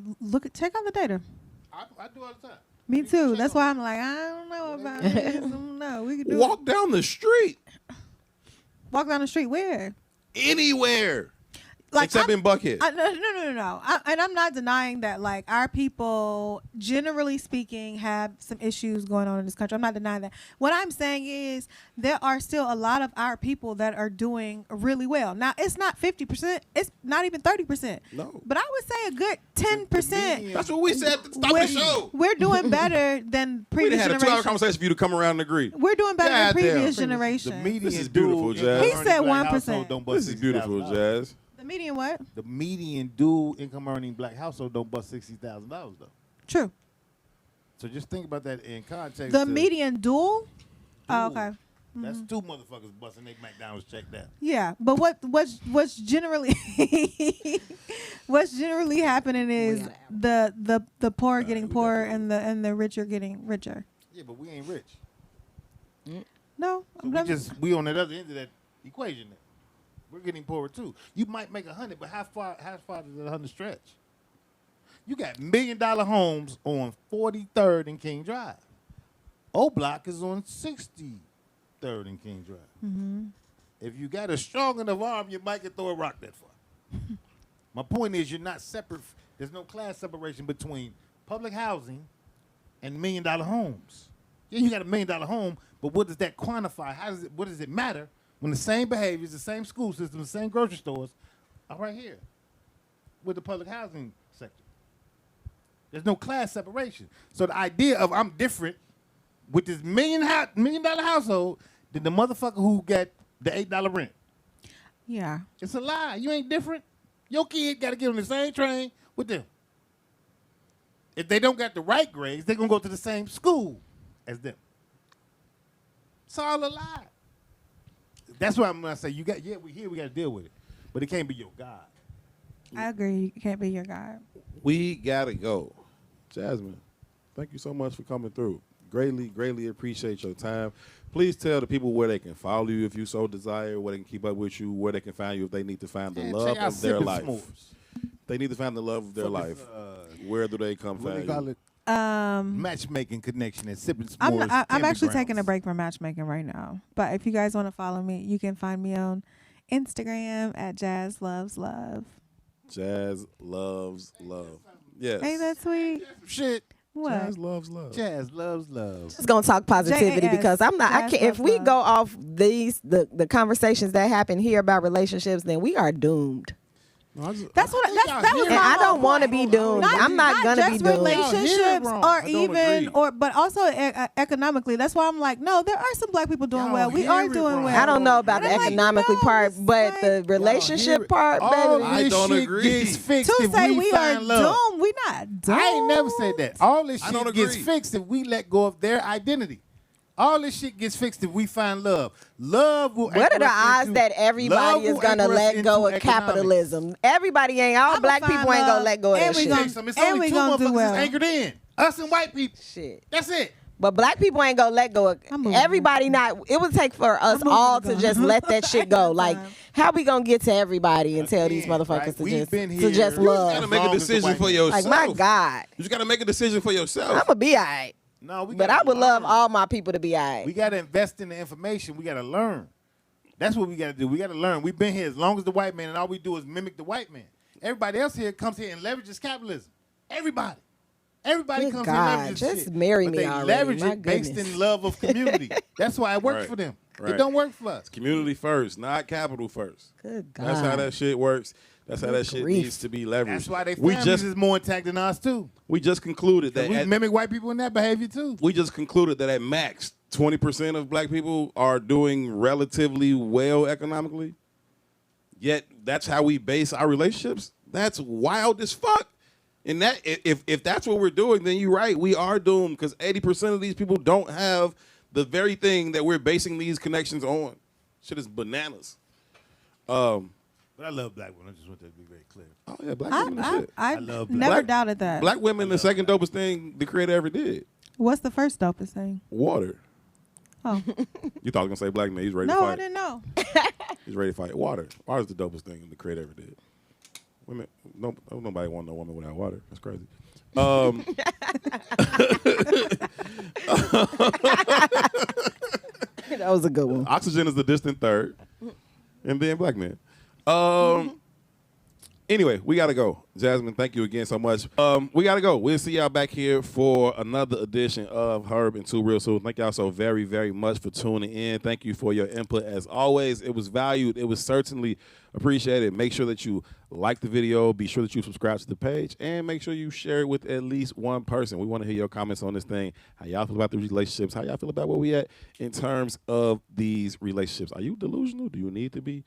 check out the data. I do all the time. Me You can too. check That's on why I'm like, I don't know about this. I don't know. We could do Walk down the street walk down the street where? anywhere Like except in Buckhead. No. And I'm not denying that, like, our people, generally speaking, have some issues going on in this country. I'm not denying that. What I'm saying is there are still a lot of our people that are doing really well. Now, it's not 50%. It's not even 30%. No. But I would say a good 10%. That's what we said at the top of the show. We're doing better than We previous had a 2-hour generations. conversation for you to come around and agree. We're doing better than Goddamn. previous The generations. median This is beautiful, dual Jazz. income He said earning black 1%. household don't bust This is beautiful, $60,000. Jazz. The median what? The median dual income earning black household don't bust $60,000 though. True. So just think about that in context. The to median dual? Oh, dual. okay. That's two motherfuckers busting their McDonald's check down. Yeah, but what's generally what's generally happening is the poor getting poorer and the richer getting richer. Yeah, but we ain't rich. No, So we on that other end of that equation. There. We're getting poorer too. You might make 100, but how far does the 100 stretch? You got $1 million homes on 43rd and King Drive. O Block is on 63rd and King Drive. Mm-hmm. If you got a strong enough arm, you might can throw a rock that far. My point is, you're not separate. There's no class separation between public housing and $1 million homes. Yeah, you got $1 million home, but what does that quantify? What does it matter when the same behaviors, the same school system, the same grocery stores are right here with the public housing sector? There's no class separation. So the idea of I'm different with this $1 million household than the motherfucker who got the $8 rent. Yeah. It's a lie. You ain't different. Your kid got to get on the same train with them. If they don't got the right grades, they're going to go to the same school as them. It's all a lie. That's why I'm going to say, we got to deal with it. But it can't be your God. I agree. You can't be your God. We gotta go. Jasmine, thank you so much for coming through. Greatly appreciate your time. Please tell the people where they can follow you if you so desire, where they can keep up with you, where they can find you if they need to find the love of their life. They need to find the love of their life. Where do they come What find they call you? it? Matchmaking connection and sipping s'mores. I'm actually camping taking a grounds. break from matchmaking right now. But if you guys want to follow me, you can find me on Instagram at Jazz Loves Love. Jazz loves love. Yes. Ain't that sweet? Shit. What? Jazz loves love. Jazz loves love. Just gonna talk positivity JAS, because I'm not. I Jazz can't. If Love we Love. go off the conversations that happen here about relationships, then we are doomed. No, I just- That was And my I whole don't want to point. be doomed. I'm not gonna be just doomed. relationships wrong. or I don't even agree. but also economically. That's why I'm like, no, there are some black people doing Y'all well. We hear are it doing wrong. well. I don't know about the I'm like, economically no, part, it's but like- the relationship part, All baby. I this don't shit agree. gets fixed To if say we we are find love. doomed, we not doomed. I ain't never said that. All this I don't shit gets agree. fixed if we let go of their identity. All this shit gets fixed if we find love. Love will. What anchor are the us odds into- that love everybody is will gonna anchor us let go into of economics. capitalism? Everybody ain't. All I'ma black find people ain't gonna love, let go of and that we shit. gonna- It's and only we two gonna do motherfuckers well. anchored in. Us and white people. Shit. That's it. But black people ain't gonna let go of I'm moving. everybody. Not. It would take for us moving all to to go. just let that shit go. Like, Time. how we gonna get to everybody and tell these Again, motherfuckers right? to We've just been to here. just You You love? gotta make a As long as the decision white for man. yourself. Like, my God, You just gotta make a decision for yourself. I'm gonna be alright. No, we But gotta I would love learn. all my people to be alright. We got to invest in the information. We got to learn. That's what we got to do. We got to learn. We've been here as long as the white man, and all we do is mimic the white man. Everybody else here comes here and leverages capitalism. Everybody. Everybody Good comes God, here and leverages just shit. marry But me they already. leverage My it based goodness. in love of community. That's why it works Right. for them. Right. It don't work for us. Community first, not capital first. Good God. That's how that shit works. That's how Good that shit grief. needs to be leveraged. That's why they we families is more intact than us too. concluded that We at, mimic white people in that behavior too. we just concluded that at max 20% of black people are doing relatively well economically. Yet that's how we base our relationships. That's wild as fuck. And that if that's what we're doing, then you're right. We are doomed because 80% of these people don't have the very thing that we're basing these connections on. Shit is bananas. But I love black women. I just want that to be very clear. Oh yeah, black women and shit. I love never black- doubted that. Black women, the second dopest thing the creator ever did. What's the first dopest thing? Water. Oh, You thought I was gonna say black man? He's ready to no, fight. I didn't know. He's ready to fight. Water. Water's the dopest thing the creator ever did. Women, nobody want no woman without water. That's crazy. That was a good one. Oxygen is the distant third, and then black men. Anyway, we gotta go. Jasmine, thank you again so much. We gotta go. We'll see y'all back here for another edition of Herb and Two real soon. Thank y'all so very, very much for tuning in. Thank you for your input as always. It was valued. It was certainly appreciated. Make sure that you like the video. Be sure that you subscribe to the page, and make sure you share it with at least one person. We want to hear your comments on this thing. How y'all feel about the relationships? How y'all feel about where we at in terms of these relationships? Are you delusional? Do you need to be?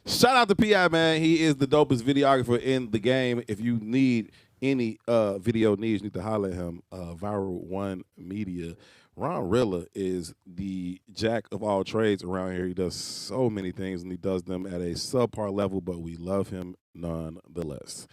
Shout out to P.I., man. He is the dopest videographer in the game. If you need any video needs, you need to holler at him. Viral One Media. Ron Rilla is the jack of all trades around here. He does so many things, and he does them at a subpar level, but we love him nonetheless.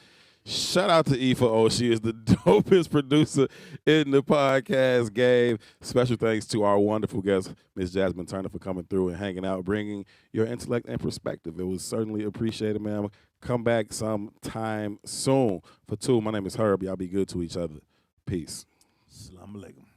Shout out to E for O. She is the dopest producer in the podcast game. Special thanks to our wonderful guest, Miss Jasmine Turner, for coming through and hanging out, bringing your intellect and perspective. It was certainly appreciated, ma'am. Come back sometime soon. For two, my name is Herb. Y'all be good to each other. Peace. Assalamu alaikum.